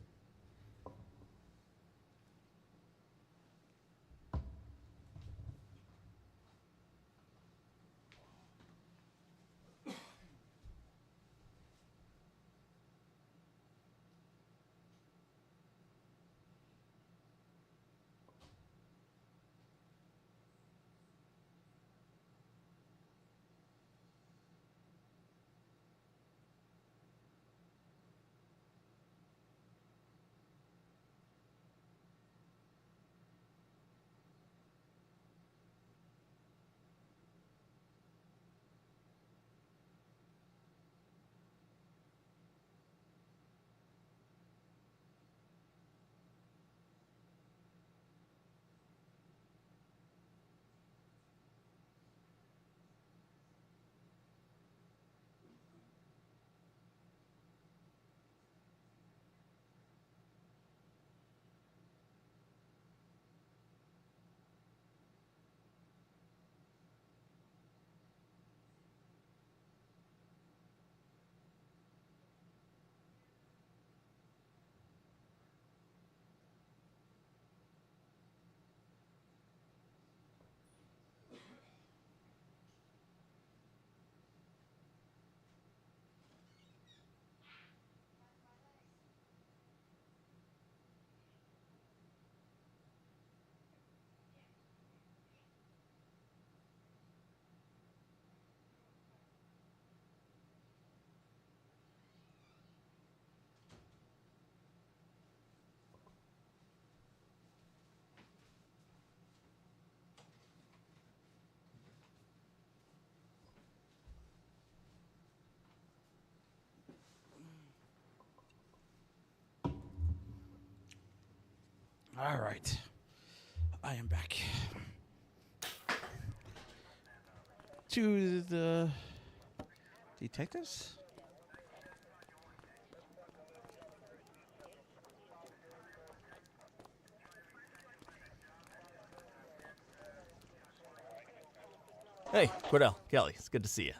All right. I am back. To the detectives? Hey, Cordell, Kelly, it's good to see you.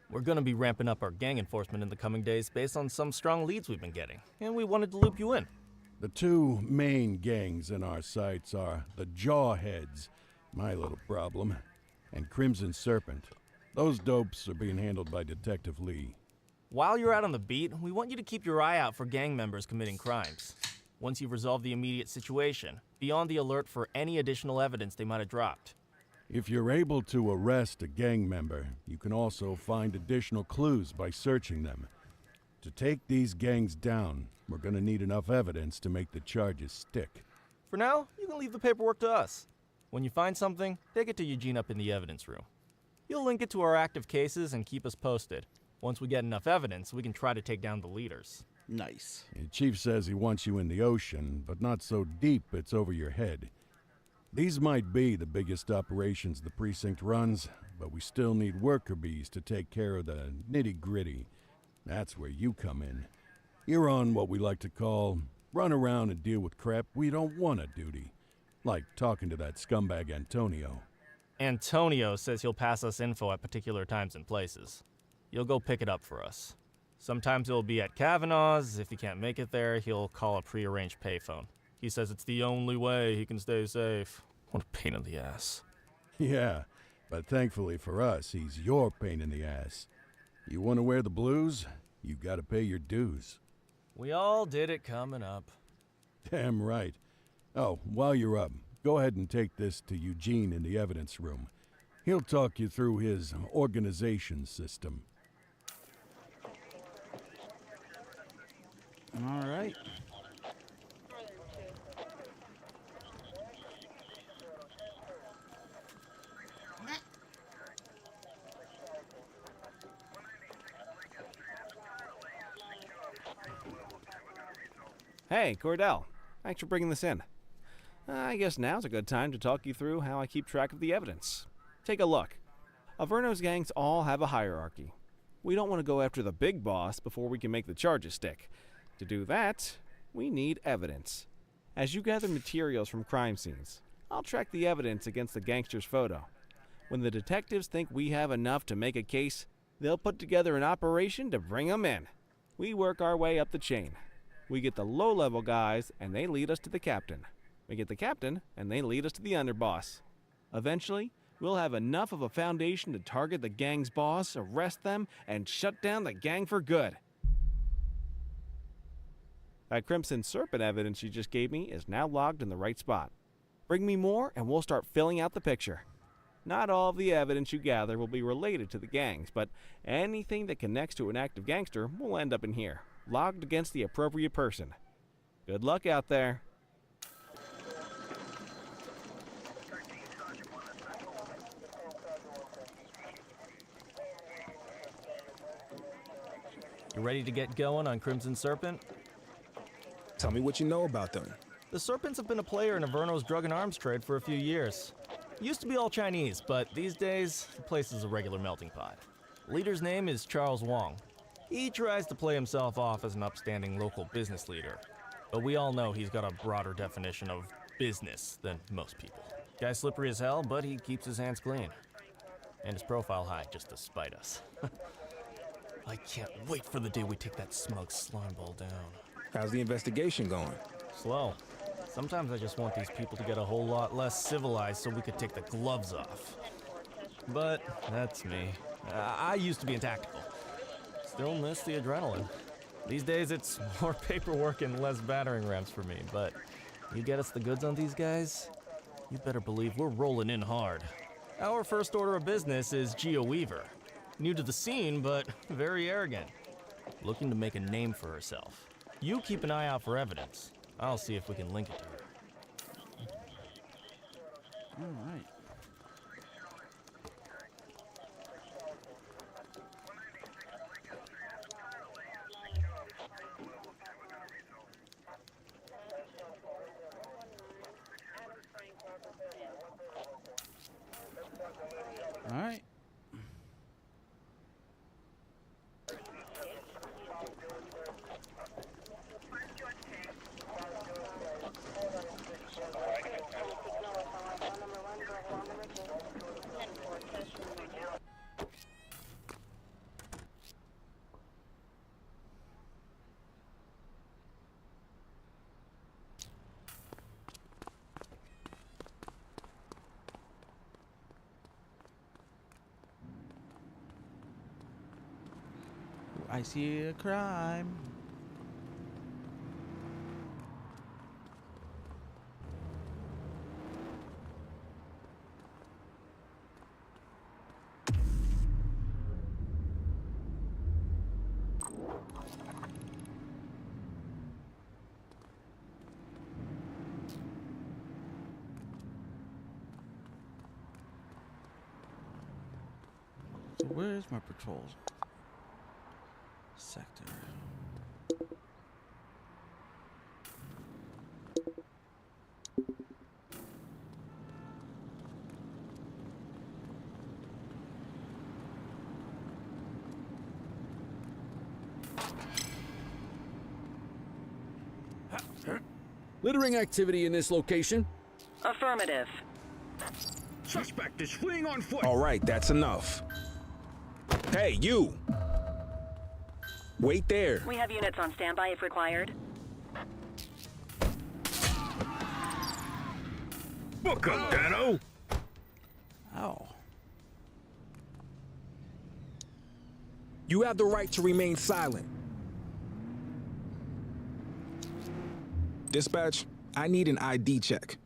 We're gonna be ramping up our gang enforcement in the coming days based on some strong leads we've been getting, and we wanted to loop you in. The two main gangs in our sights are the Jawheads, my little problem, and Crimson Serpent. Those dopes are being handled by Detective Lee. While you're out on the beat, we want you to keep your eye out for gang members committing crimes. Once you've resolved the immediate situation, be on the alert for any additional evidence they might have dropped. If you're able to arrest a gang member, you can also find additional clues by searching them. To take these gangs down, we're gonna need enough evidence to make the charges stick. For now, you can leave the paperwork to us. When you find something, take it to Eugene up in the evidence room. You'll link it to our active cases and keep us posted. Once we get enough evidence, we can try to take down the leaders. Nice. The chief says he wants you in the ocean, but not so deep it's over your head. These might be the biggest operations the precinct runs, but we still need worker bees to take care of the nitty-gritty. That's where you come in. You're on what we like to call run around and deal with crap we don't want to duty. Like talking to that scumbag Antonio. Antonio says he'll pass us info at particular times and places. You'll go pick it up for us. Sometimes it'll be at Kavanaugh's. If he can't make it there, he'll call a prearranged payphone. He says it's the only way he can stay safe. What a pain in the ass. Yeah, but thankfully for us, he's your pain in the ass. You want to wear the blues? You gotta pay your dues. We all did it coming up. Damn right. Oh, while you're up, go ahead and take this to Eugene in the evidence room. He'll talk you through his organization system. All right. Hey, Cordell. Thanks for bringing this in. I guess now's a good time to talk you through how I keep track of the evidence. Take a look. Averno's gangs all have a hierarchy. We don't want to go after the big boss before we can make the charges stick. To do that, we need evidence. As you gather materials from crime scenes, I'll track the evidence against the gangster's photo. When the detectives think we have enough to make a case, they'll put together an operation to bring 'em in. We work our way up the chain. We get the low-level guys, and they lead us to the captain. We get the captain, and they lead us to the underboss. Eventually, we'll have enough of a foundation to target the gang's boss, arrest them, and shut down the gang for good. That Crimson Serpent evidence you just gave me is now logged in the right spot. Bring me more, and we'll start filling out the picture. Not all of the evidence you gather will be related to the gangs, but anything that connects to an active gangster will end up in here, logged against the appropriate person. Good luck out there. You ready to get going on Crimson Serpent? Tell me what you know about them. The Serpents have been a player in Averno's drug and arms trade for a few years. Used to be all Chinese, but these days, the place is a regular melting pot. Leader's name is Charles Wong. He tries to play himself off as an upstanding local business leader, but we all know he's got a broader definition of business than most people. Guy's slippery as hell, but he keeps his hands clean. And his profile high just to spite us. I can't wait for the day we take that smug slimeball down. How's the investigation going? Slow. Sometimes I just want these people to get a whole lot less civilized so we could take the gloves off. But that's me. I used to be in tactical. Still miss the adrenaline. These days it's more paperwork and less battering rams for me, but you get us the goods on these guys, you better believe we're rolling in hard. Our first order of business is Gia Weaver. New to the scene, but very arrogant. Looking to make a name for herself. You keep an eye out for evidence. I'll see if we can link it to her. All right. I see a crime. So where is my patrol sector? Littering activity in this location? Affirmative. Suspect is fleeing on foot. All right, that's enough. Hey, you! Wait there. We have units on standby if required. Book 'em, Dano! Ow. You have the right to remain silent. Dispatch, I need an ID check.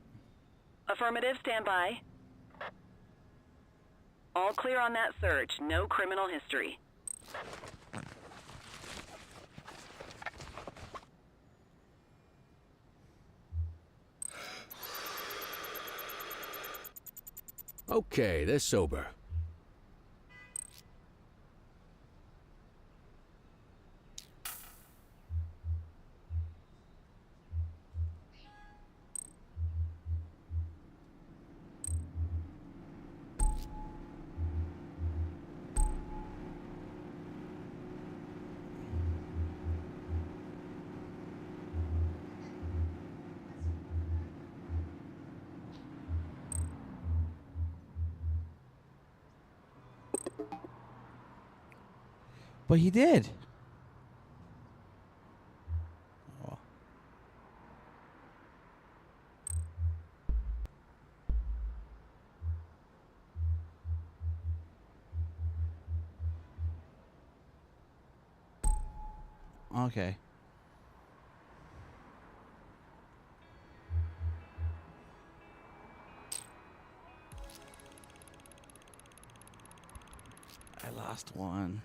Affirmative, standby. All clear on that search. No criminal history. Okay, they're sober. But he did. Oh. Okay. I lost one.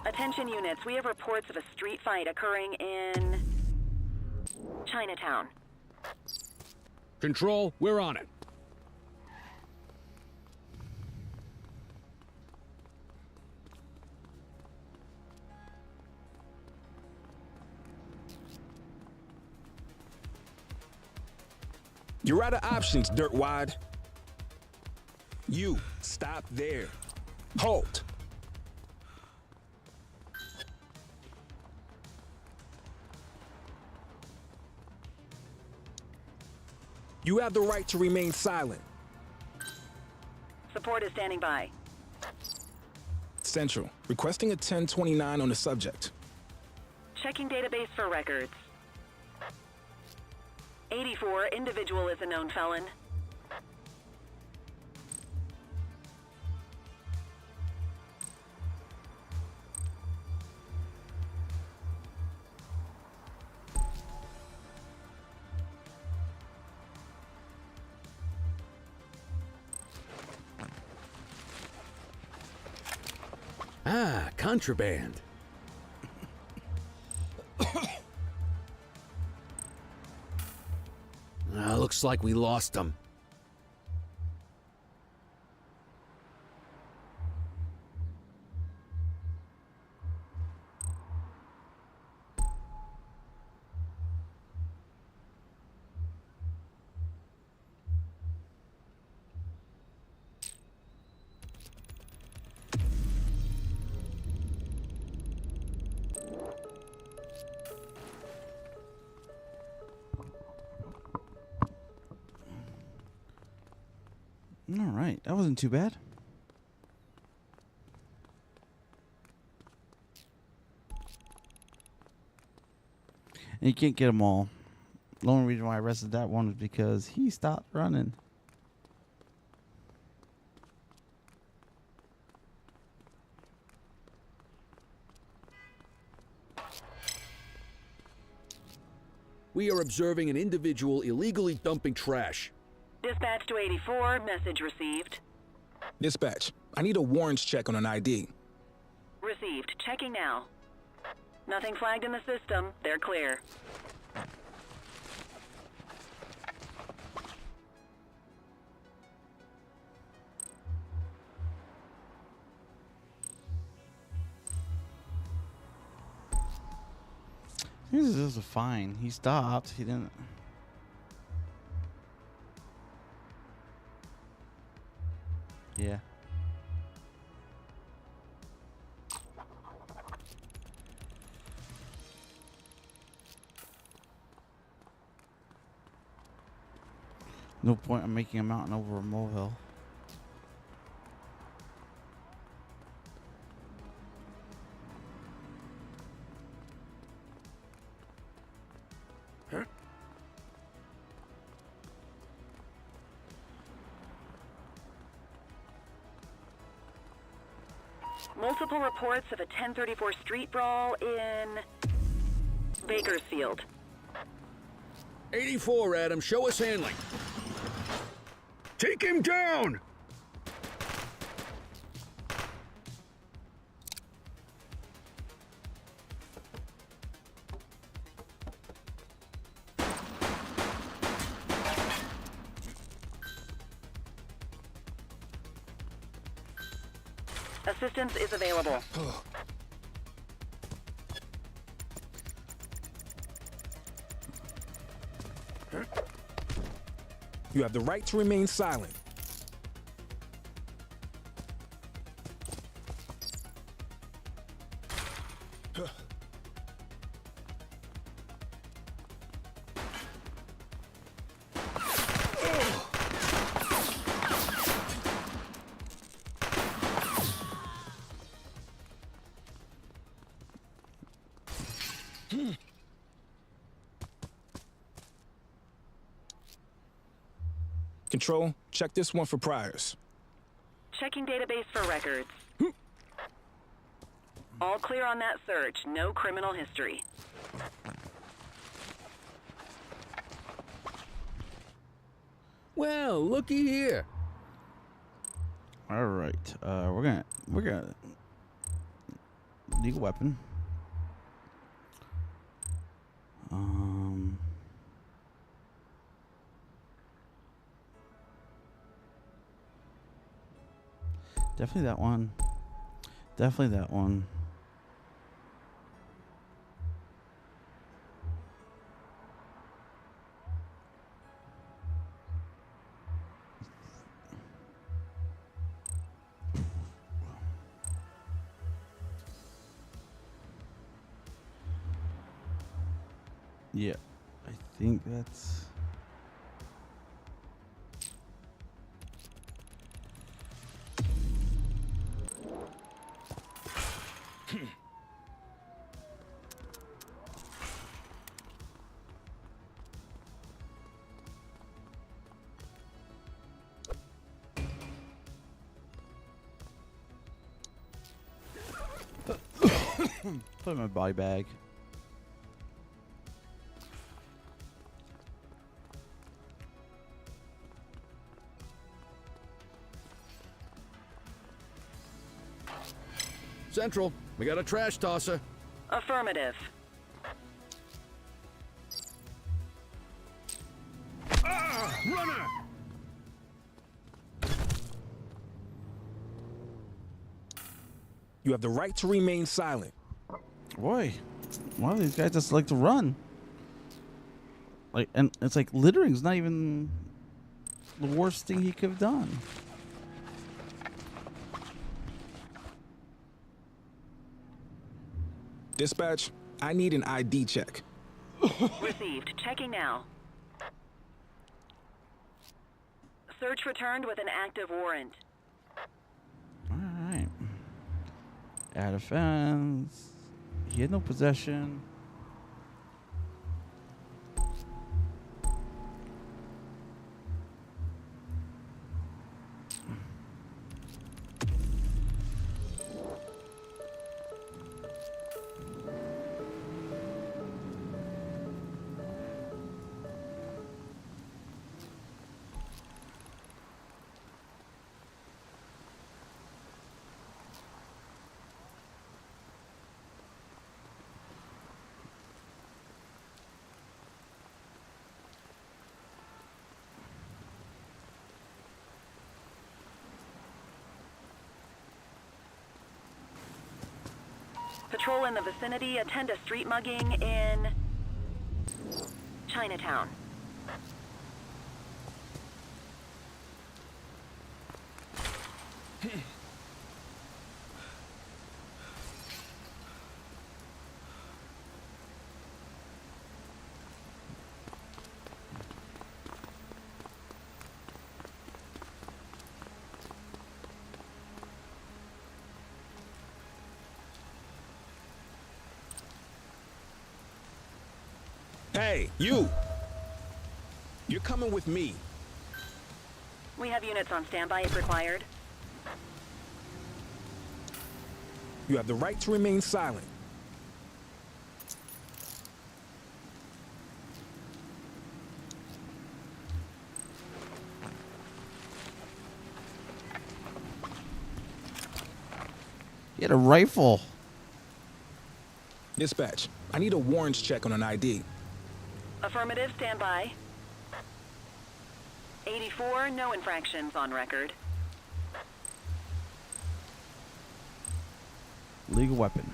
Attention units, we have reports of a street fight occurring in Chinatown. Control, we're on it. You're out of options, dirtwad. You, stop there. Halt. You have the right to remain silent. Support is standing by. Central, requesting a 1029 on the subject. Checking database for records. 84, individual is a known felon. Ah, contraband. Looks like we lost him. All right, that wasn't too bad. And you can't get them all. The only reason why I arrested that one was because he stopped running. We are observing an individual illegally dumping trash. Dispatch to 84, message received. Dispatch, I need a warrants check on an ID. Received. Checking now. Nothing flagged in the system. They're clear. This is a fine. He stopped. He didn't. Yeah. No point in making a mountain over a molehill. Multiple reports of a 1034 street brawl in Bakersfield. 84, Adam. Show us handling. Take him down! Assistance is available. You have the right to remain silent. Control, check this one for priors. Checking database for records. All clear on that search. No criminal history. Well, looky here. All right. We're gonna legal weapon. Definitely that one. Definitely that one. Yeah, I think that's... Put it in my body bag. Central, we got a trash tosser. Affirmative. You have the right to remain silent. Boy, wow, these guys just like to run. Like, and it's like littering's not even the worst thing he could have done. Dispatch, I need an ID check. Received. Checking now. Search returned with an active warrant. Alright. Add offense. He had no possession. Patrol in the vicinity. Attend a street mugging in Chinatown. Hey, you! You're coming with me. We have units on standby if required. You have the right to remain silent. He had a rifle. Dispatch, I need a warrants check on an ID. Affirmative, standby. 84, no infractions on record. Legal weapon.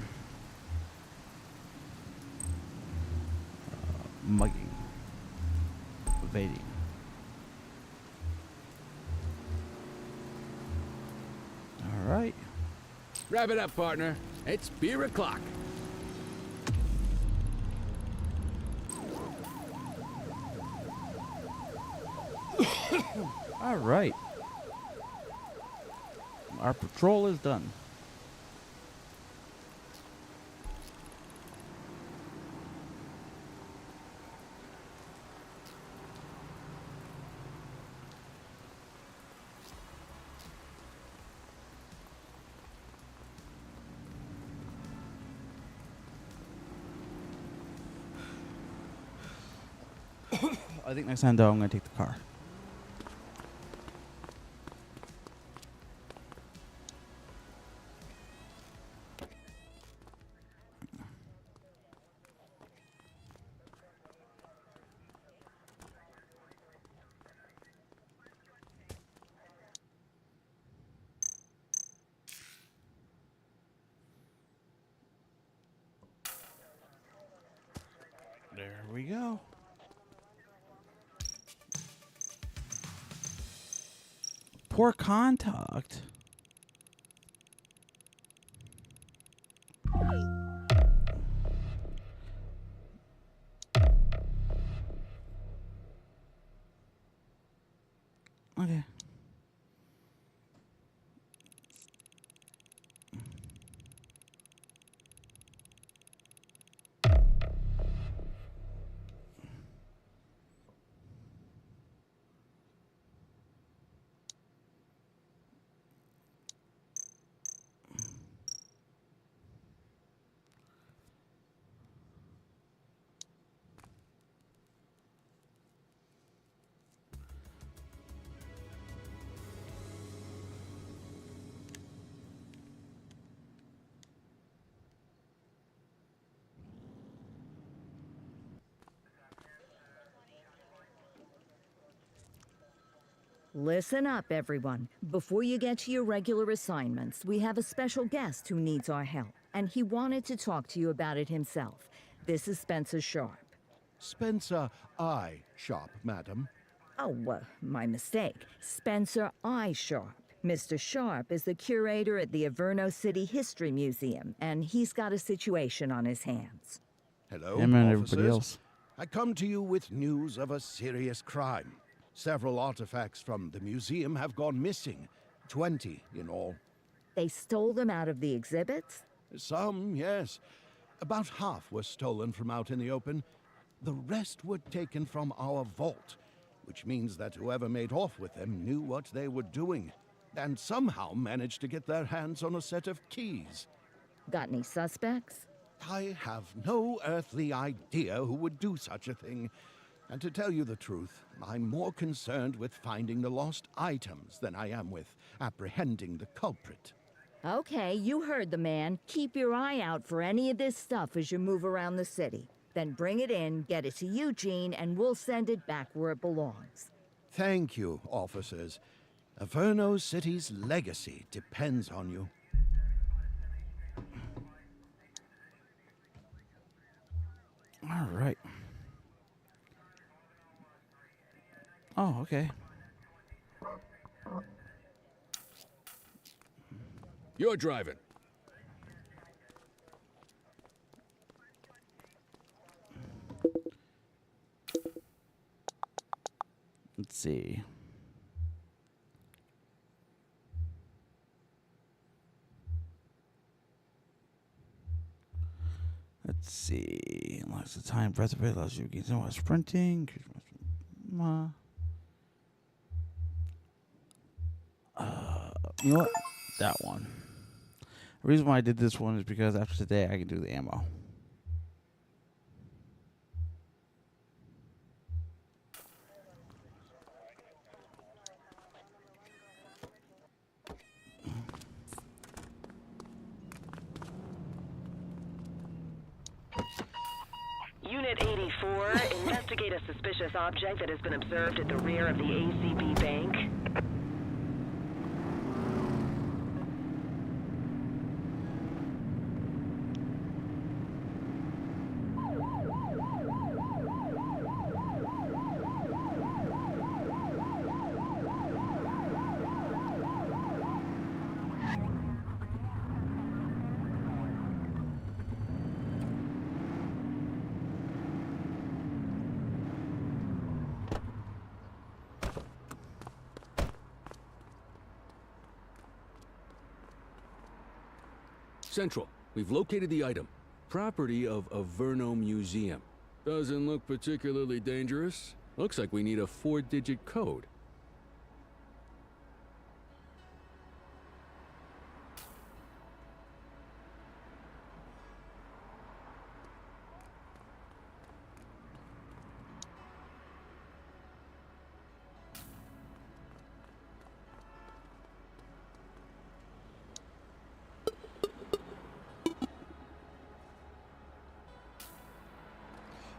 Mugging. Evading. All right. Wrap it up, partner. It's beer o'clock. All right. Our patrol is done. I think next time, though, I'm going to take the car. There we go. Poor contact. Okay. Listen up, everyone. Before you get to your regular assignments, we have a special guest who needs our help, and he wanted to talk to you about it himself. This is Spencer Sharp. Spencer I. Sharp, madam. Oh, my mistake. Spencer I. Sharp. Mr. Sharp is the curator at the Averno City History Museum, and he's got a situation on his hands. Hello, Him and officers. everybody else. I come to you with news of a serious crime. Several artifacts from the museum have gone missing. 20 in all. They stole them out of the exhibits? Some, yes. About half were stolen from out in the open. The rest were taken from our vault, which means that whoever made off with them knew what they were doing, and somehow managed to get their hands on a set of keys. Got any suspects? I have no earthly idea who would do such a thing. And to tell you the truth, I'm more concerned with finding the lost items than I am with apprehending the culprit. Okay, you heard the man. Keep your eye out for any of this stuff as you move around the city. Then bring it in, get it to Eugene, and we'll send it back where it belongs. Thank you, officers. Averno City's legacy depends on you. All right. Oh, okay. You're driving. Let's see. Let's see. Unless the time breath of it allows you to get while sprinting. You know what? That one. The reason why I did this one is because after today I can do the ammo. Unit 84, investigate a suspicious object that has been observed at the rear of the ACB Bank. Central, we've located the item. Property of Averno Museum. Doesn't look particularly dangerous. Looks like we need a 4-digit code.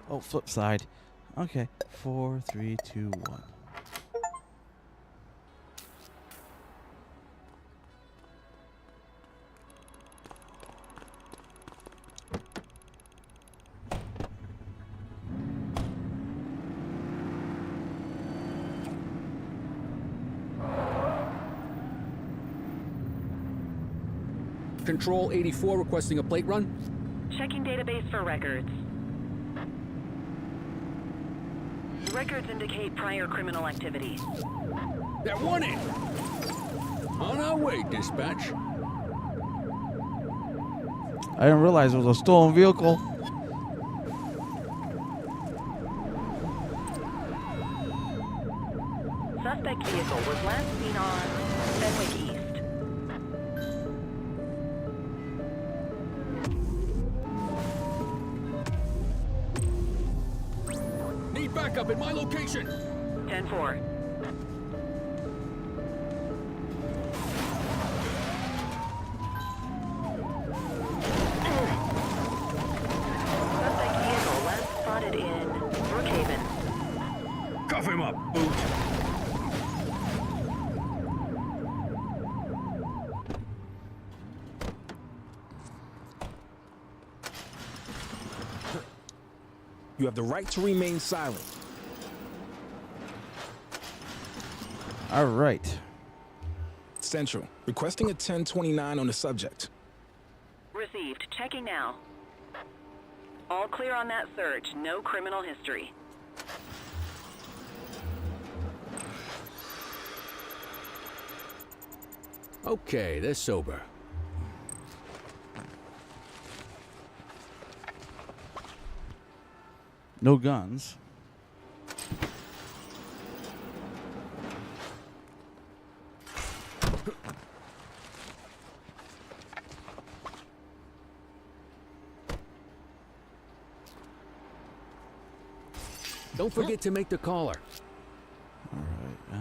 Oh, flip side. Okay. 4, 3, 2, 1. Control 84 requesting a plate run. Checking database for records. Records indicate prior criminal activity. That one in! On our way, dispatch. I didn't realize it was a stolen vehicle. Suspect vehicle was last seen on Fenwick East. Need backup at my location. 10-4. Suspect vehicle last spotted in Brookhaven. Cuff him up, Boot. You have the right to remain silent. All right. Central, requesting a 1029 on the subject. Received. Checking now. All clear on that search. No criminal history. Okay, they're sober. No guns. Don't forget to make the caller. All right.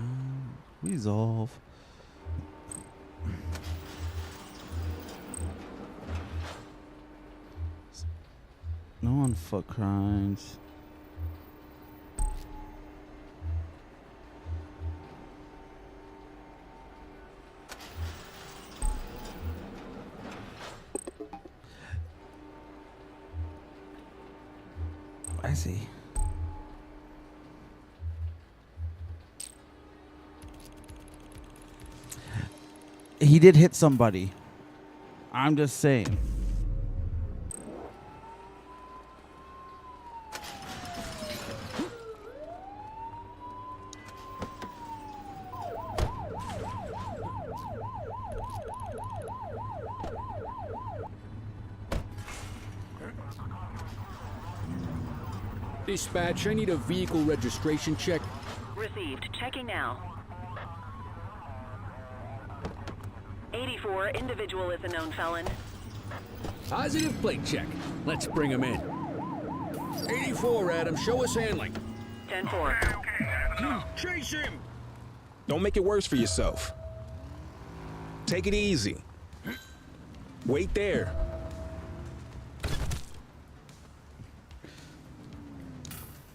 Resolve. No on foot crimes. I see. He did hit somebody. I'm just saying. Dispatch, I need a vehicle registration check. Received. Checking now. 84, individual is a known felon. Positive plate check. Let's bring him in. 84, Adam. Show us handling. 10-4. Chase him! Don't make it worse for yourself. Take it easy. Wait there.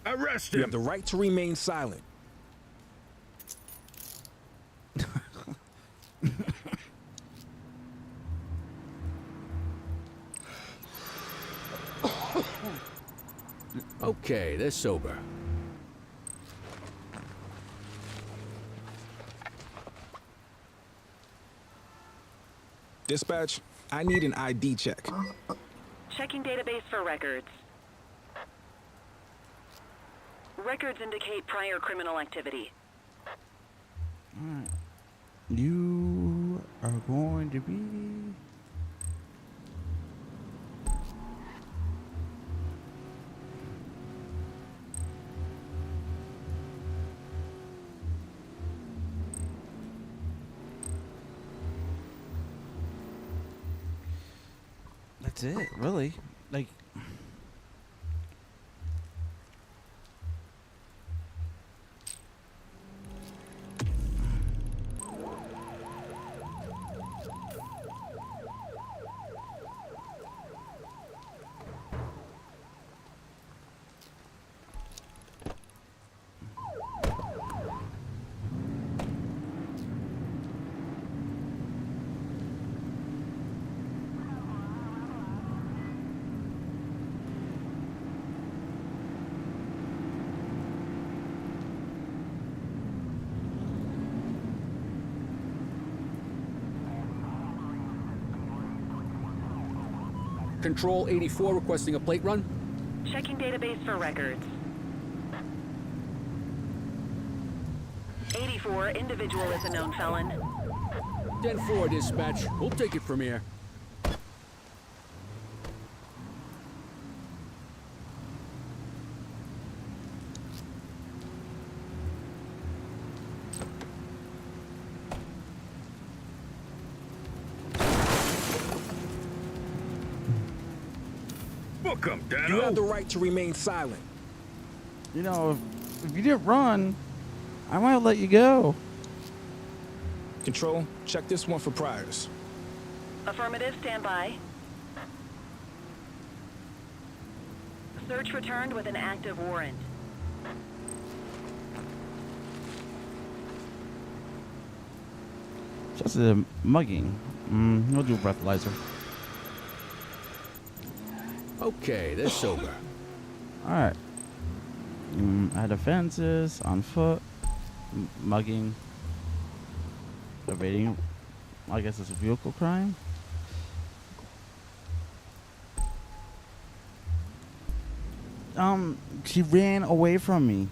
Arrest You him! have the right to remain silent. Okay, they're sober. Dispatch, I need an ID check. Checking database for records. Records indicate prior criminal activity. Alright. You are going to be... That's it, really. Like... Control 84 requesting a plate run. Checking database for records. 84, individual is a known felon. 10-4, dispatch. We'll take it from here. Book him, Dano. You have the right to remain silent. You know, if you didn't run, I might let you go. Control, check this one for priors. Affirmative, stand by. Search returned with an active warrant. Just a mugging. No do breathalyzer. Okay, they're sober. Alright. At offenses, on foot, mugging, evading. I guess it's a vehicle crime. She ran away from me.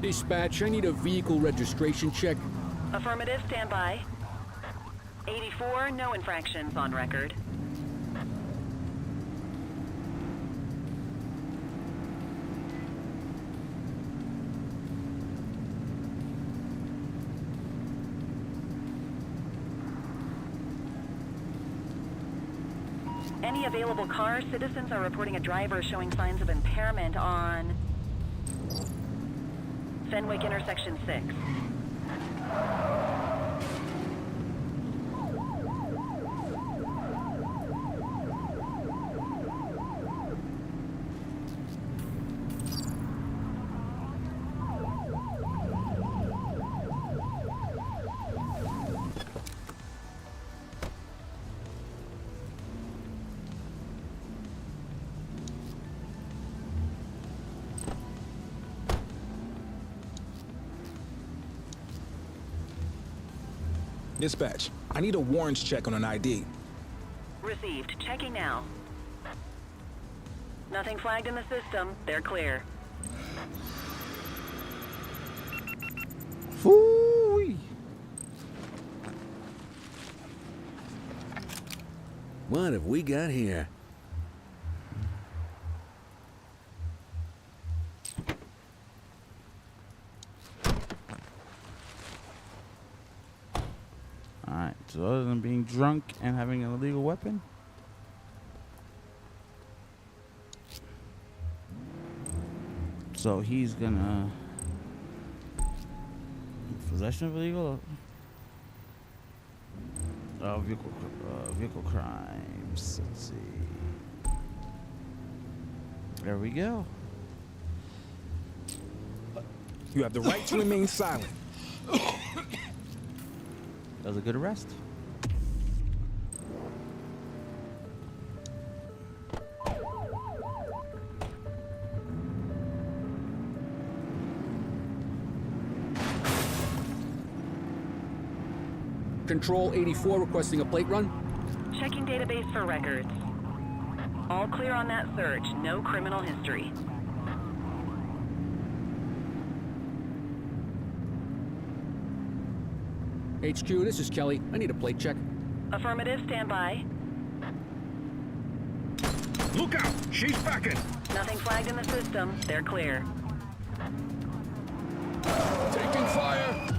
Dispatch, I need a vehicle registration check. Affirmative, stand by. 84, no infractions on record. Any available cars, citizens are reporting a driver showing signs of impairment on Fenwick intersection 6. Dispatch, I need a warrants check on an ID. Received. Checking now. Nothing flagged in the system. They're clear. Fooey. What have we got here? Alright, so other than being drunk and having an illegal weapon, so he's gonna possession of illegal vehicle crimes. Let's see. There we go. You have the right to remain silent. That was a good arrest. Control 84 requesting a plate run. Checking database for records. All clear on that search. No criminal history. HQ, this is Kelly. I need a plate check. Affirmative, stand by. Look out! She's backing! Nothing flagged in the system. They're clear. Taking fire!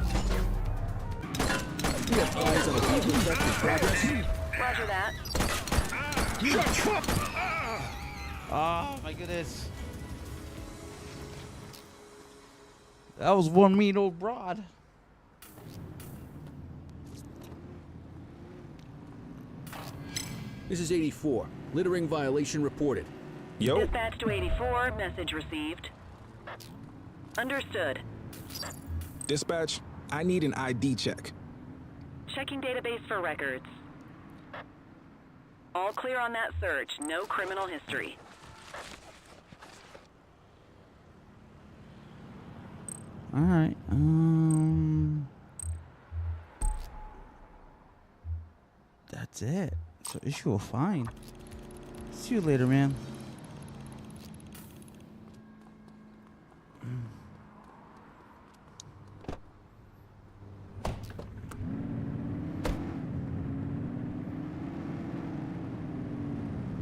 We have eyes on a vehicle theft in progress. Roger that. Shut up! Oh my goodness. That was one mean old broad. This is 84. Littering violation reported. Yo. Dispatch to 84. Message received. Understood. Dispatch, I need an ID check. Checking database for records. All clear on that search. No criminal history. All right. That's it. So issue a fine. See you later, man.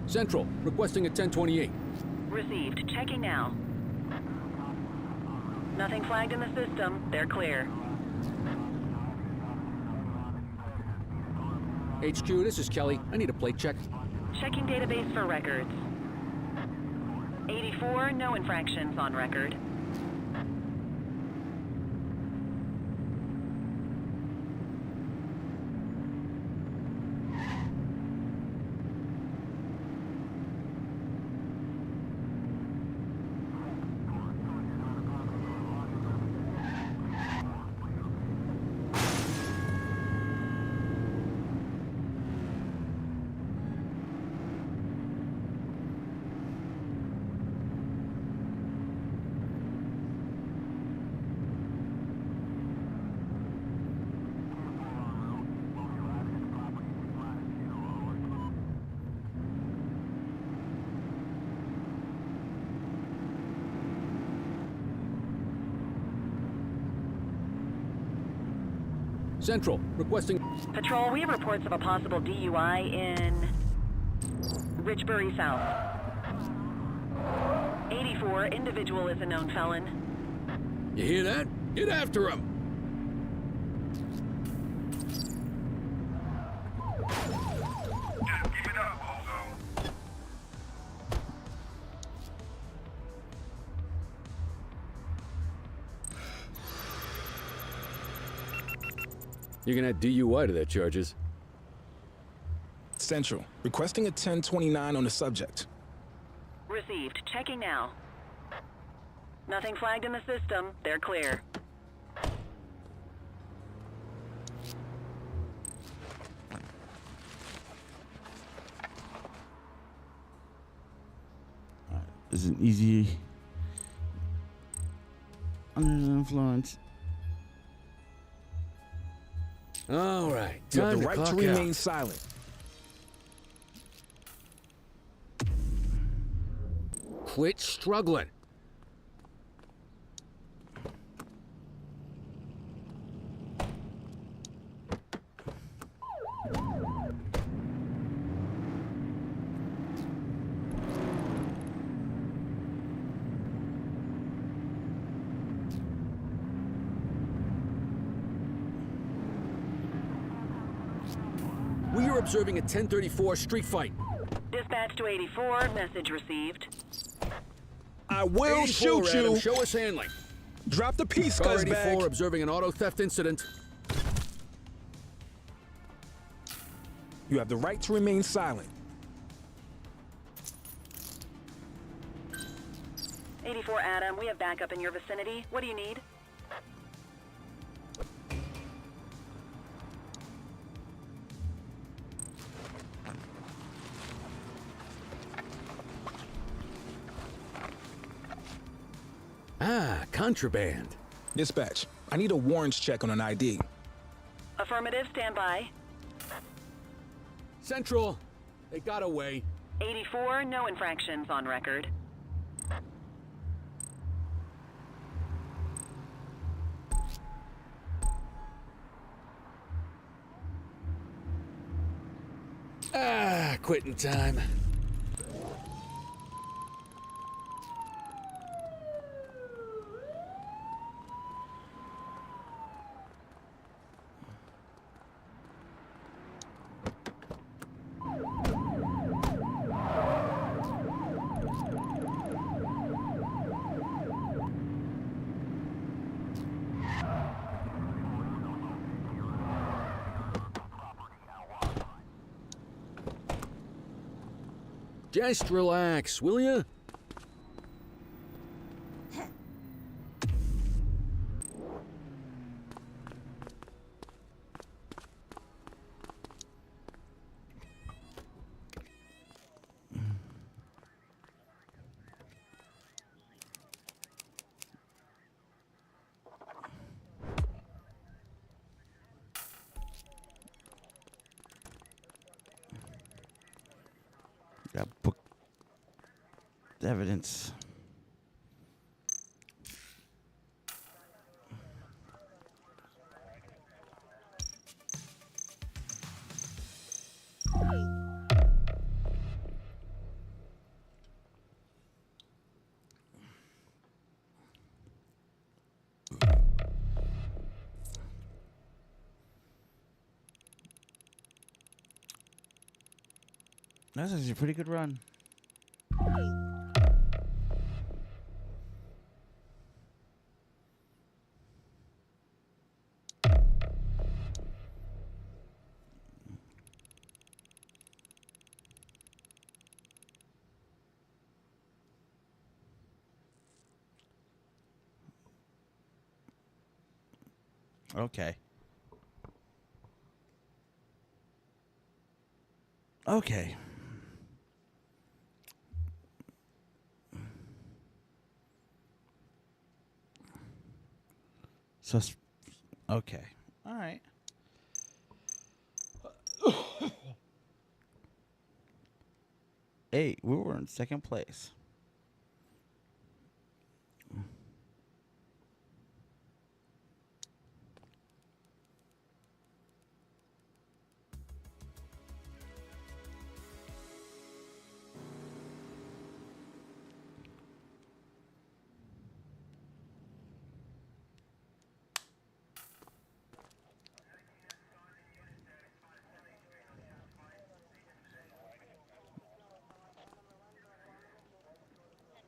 Central, requesting a 1028. Received. Checking now. Nothing flagged in the system. They're clear. HQ, this is Kelly. I need a plate check. Checking database for records. 84, no infractions on record. Central, requesting... Patrol, we have reports of a possible DUI in Richbury South. 84, individual is a known felon. You hear that? Get after him! You can add DUI to their charges. Central, requesting a 1029 on the subject. Received. Checking now. Nothing flagged in the system. They're clear. This is an easy under the influence. All right, You have time the right clock to remain out. silent. Quit struggling. We are observing a 1034 street fight. Dispatch to 84. Message received. I will 84, shoot Adam, you. show us handling. Drop the piece, Car scuzzbag. 84 observing an auto theft incident. You have the right to remain silent. 84 Adam, we have backup in your vicinity. What do you need? Ah, contraband. Dispatch, I need a warrants check on an ID. Affirmative, stand by. Central, they got away. 84, no infractions on record. Ah, quitting time. Just relax, will ya? Got book evidence. That's actually a pretty good run. Okay. Okay. Okay. All right. Hey, we were in second place.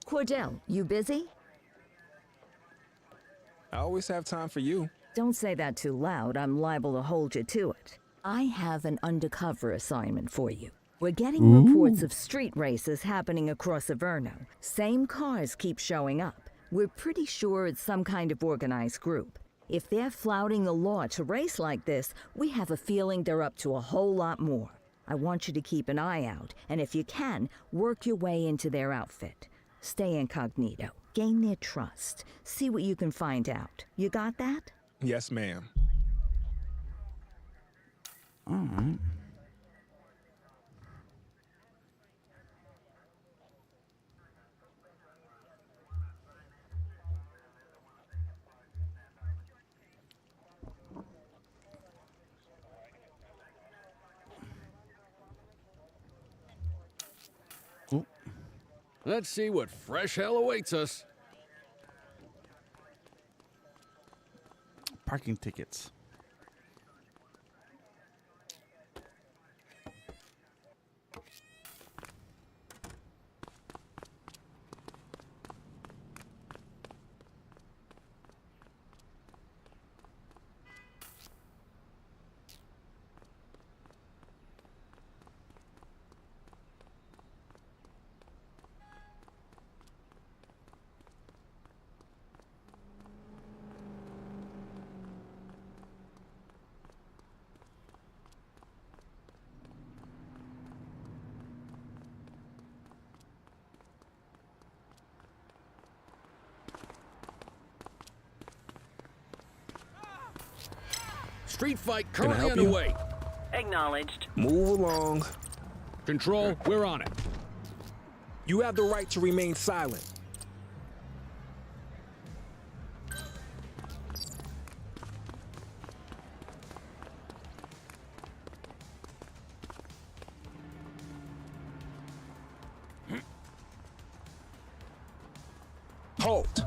Cordell, you busy? I always have time for you. Don't say that too loud. I'm liable to hold you to it. I have an undercover assignment for you. We're getting reports of street races happening across Averno. Same cars keep showing up. We're pretty sure it's some kind of organized group. If they're flouting the law to race like this, we have a feeling they're up to a whole lot more. I want you to keep an eye out, and if you can, work your way into their outfit. Stay incognito. Gain their trust. See what you can find out. You got that? Yes, ma'am. All right. Let's see what fresh hell awaits us. Parking tickets. Street fight Can I currently help you? underway. Acknowledged. Move along. Control, we're on it. You have the right to remain silent. Halt.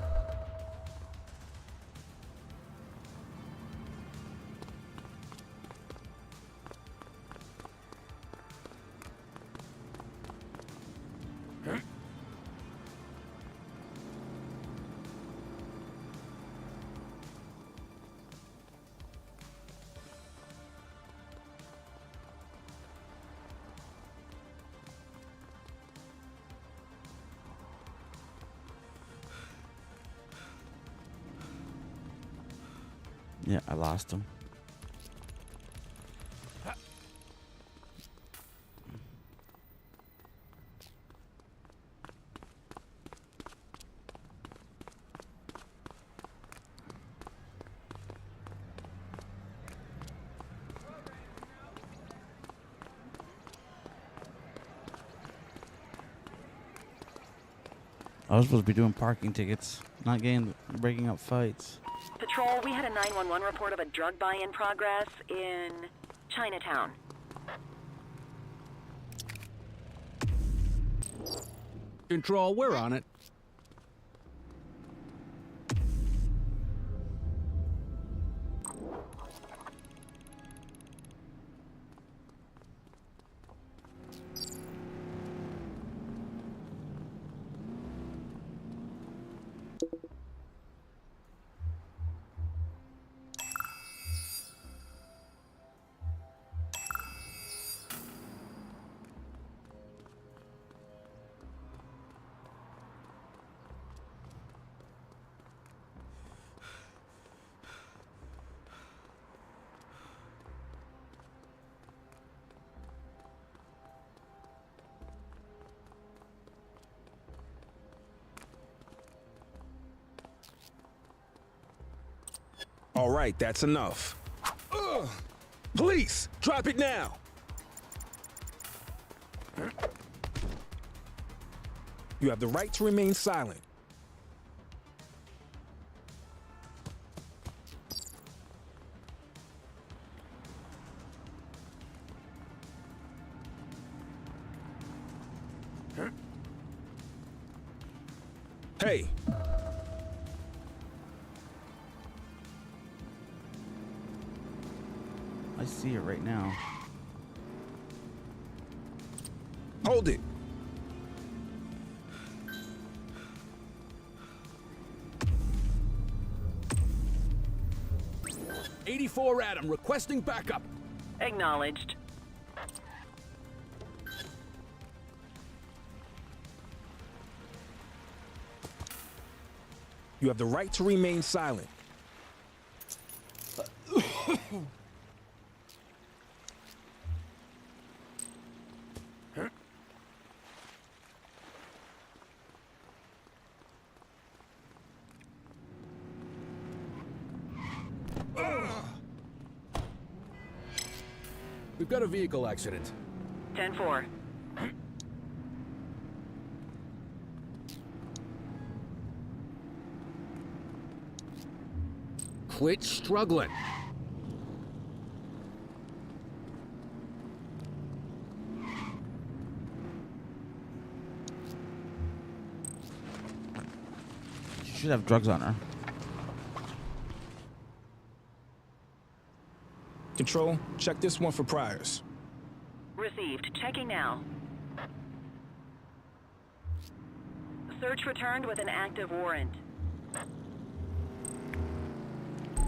Yeah, I lost him. I was supposed to be doing parking tickets, not breaking up fights. Patrol, we had a 911 report of a drug buy in progress in Chinatown. Control, we're on it. All right, that's enough. Police, drop it now. You have the right to remain silent. Hey. I see it right now. Hold it. 84 Adam, requesting backup. Acknowledged. You have the right to remain silent. We've got a vehicle accident. 10-4. Quit struggling. She should have drugs on her. Control, check this one for priors. Received. Checking now. Search returned with an active warrant.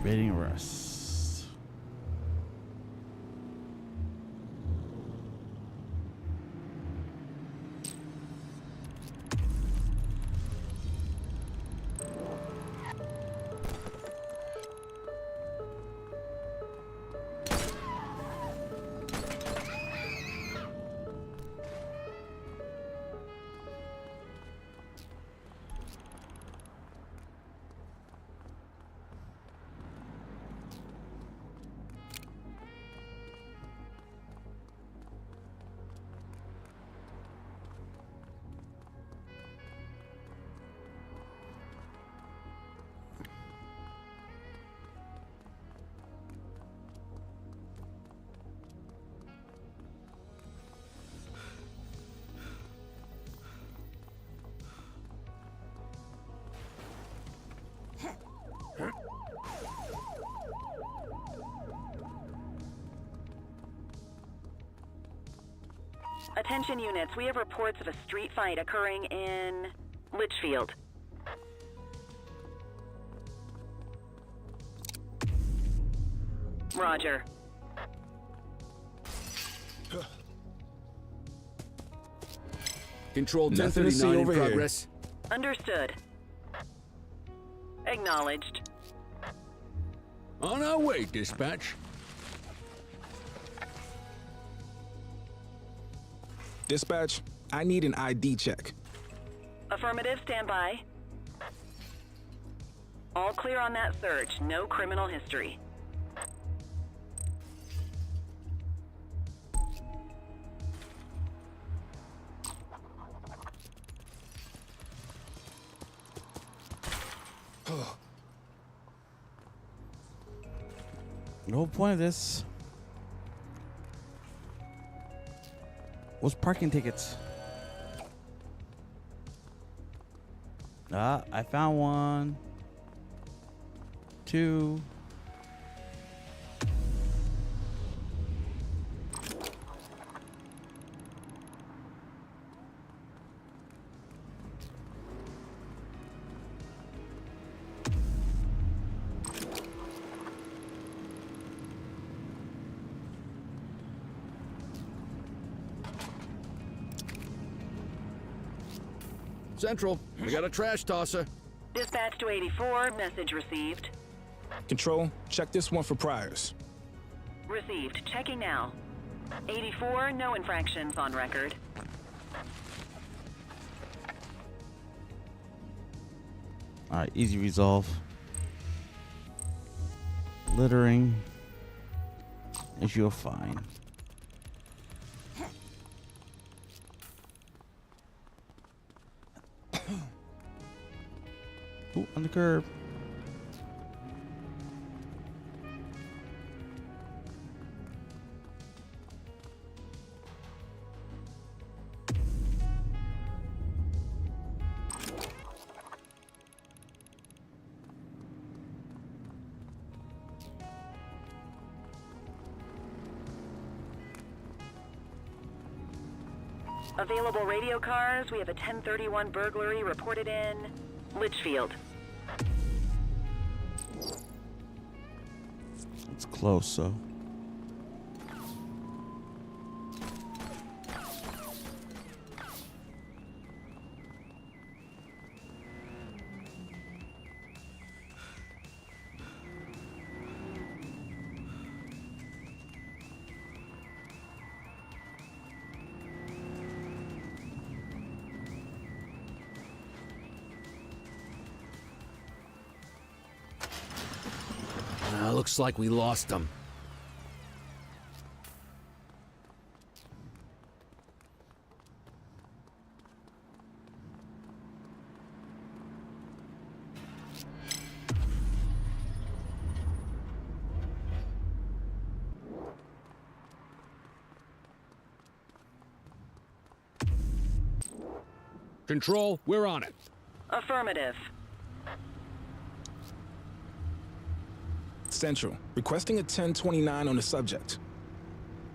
Rating arrest. Attention units, we have reports of a street fight occurring in Litchfield. Roger. Control Nothing to see 1039 in over here. progress. Understood. Acknowledged. On our way, dispatch. Dispatch, I need an ID check. Affirmative, stand by. All clear on that search, no criminal history. No point of this. What's parking tickets? Ah, I found one. 2. Central, we got a trash tosser. Dispatch to 84, message received. Control, check this one for priors. Received, checking now. 84, no infractions on record. Alright, easy resolve. Littering. Issue a fine. Ooh, on the curb. Available radio cars, we have a 1031 burglary reported in Litchfield. It's close, so. Looks like we lost them. Control, we're on it. Affirmative. Central, requesting a 1029 on the subject.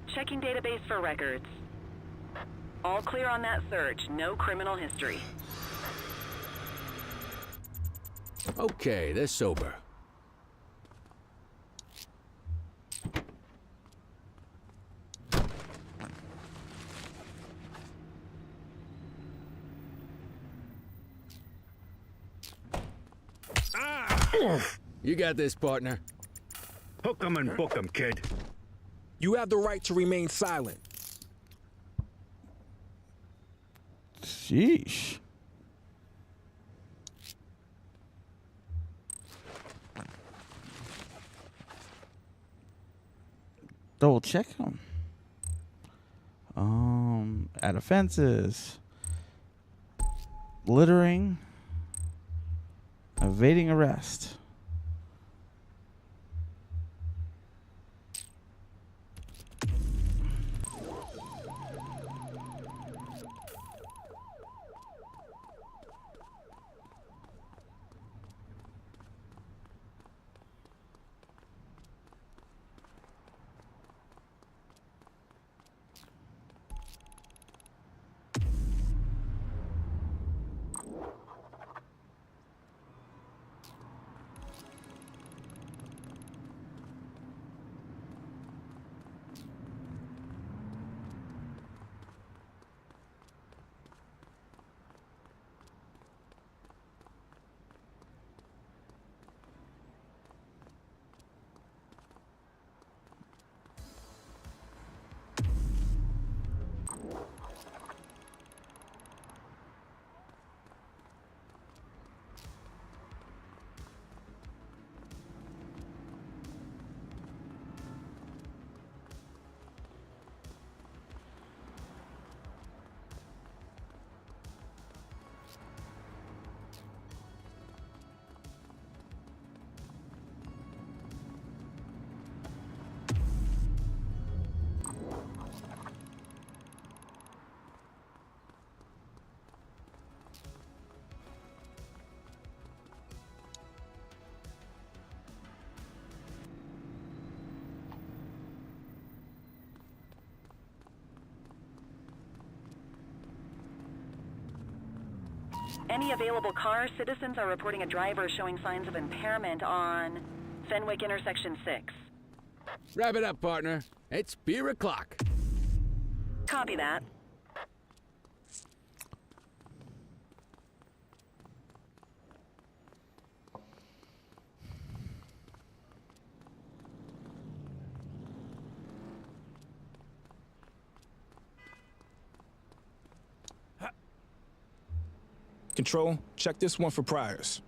Checking database for records. All clear on that search. No criminal history. Okay, they're sober. You got this, partner. Hook 'em and book 'em, kid. You have the right to remain silent. Sheesh. Double check them. Add offenses. Littering. Evading arrest. Any available cars, citizens are reporting a driver showing signs of impairment on Fenwick Intersection 6. Wrap it up, partner. It's beer o'clock. Copy that. Control, check this one for priors.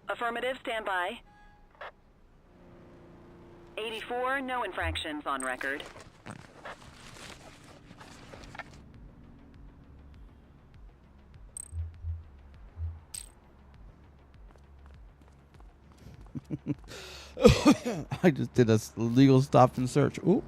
Affirmative, stand by. 84, no infractions on record. I just did a legal stop and search. Ooh.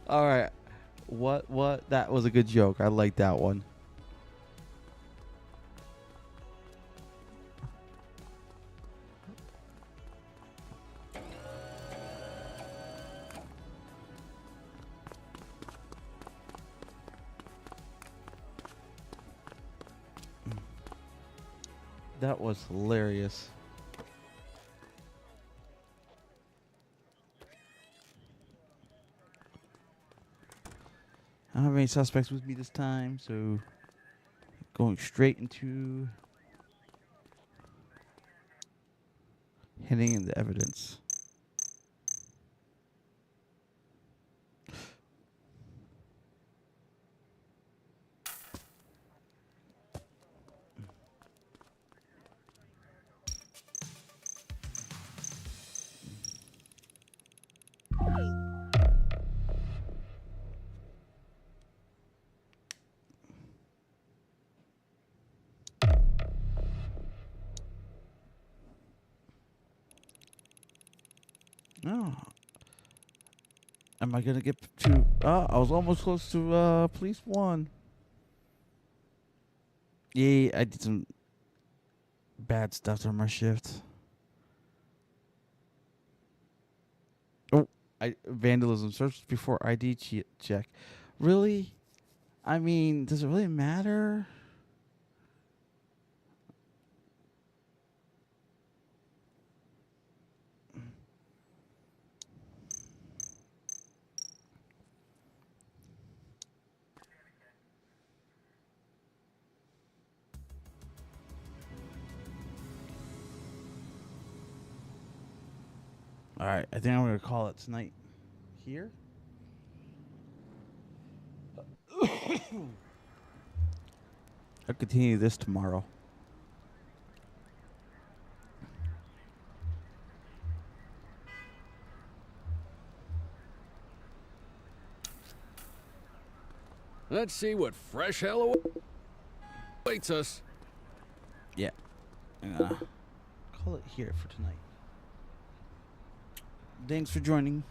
All right. What? That was a good joke. I like that one. That was hilarious. I don't have any suspects with me this time, so going straight into heading into evidence. Oh. Am I gonna get to? I was almost close to police 1. Yeah, I did some bad stuff on my shift. Oh, vandalism. Search before ID check. Really? I mean, does it really matter? All right, I think I'm gonna call it tonight. Here. I'll continue this tomorrow. Let's see what fresh hell awaits us. Yeah. I'm gonna call it here for tonight. Thanks for joining.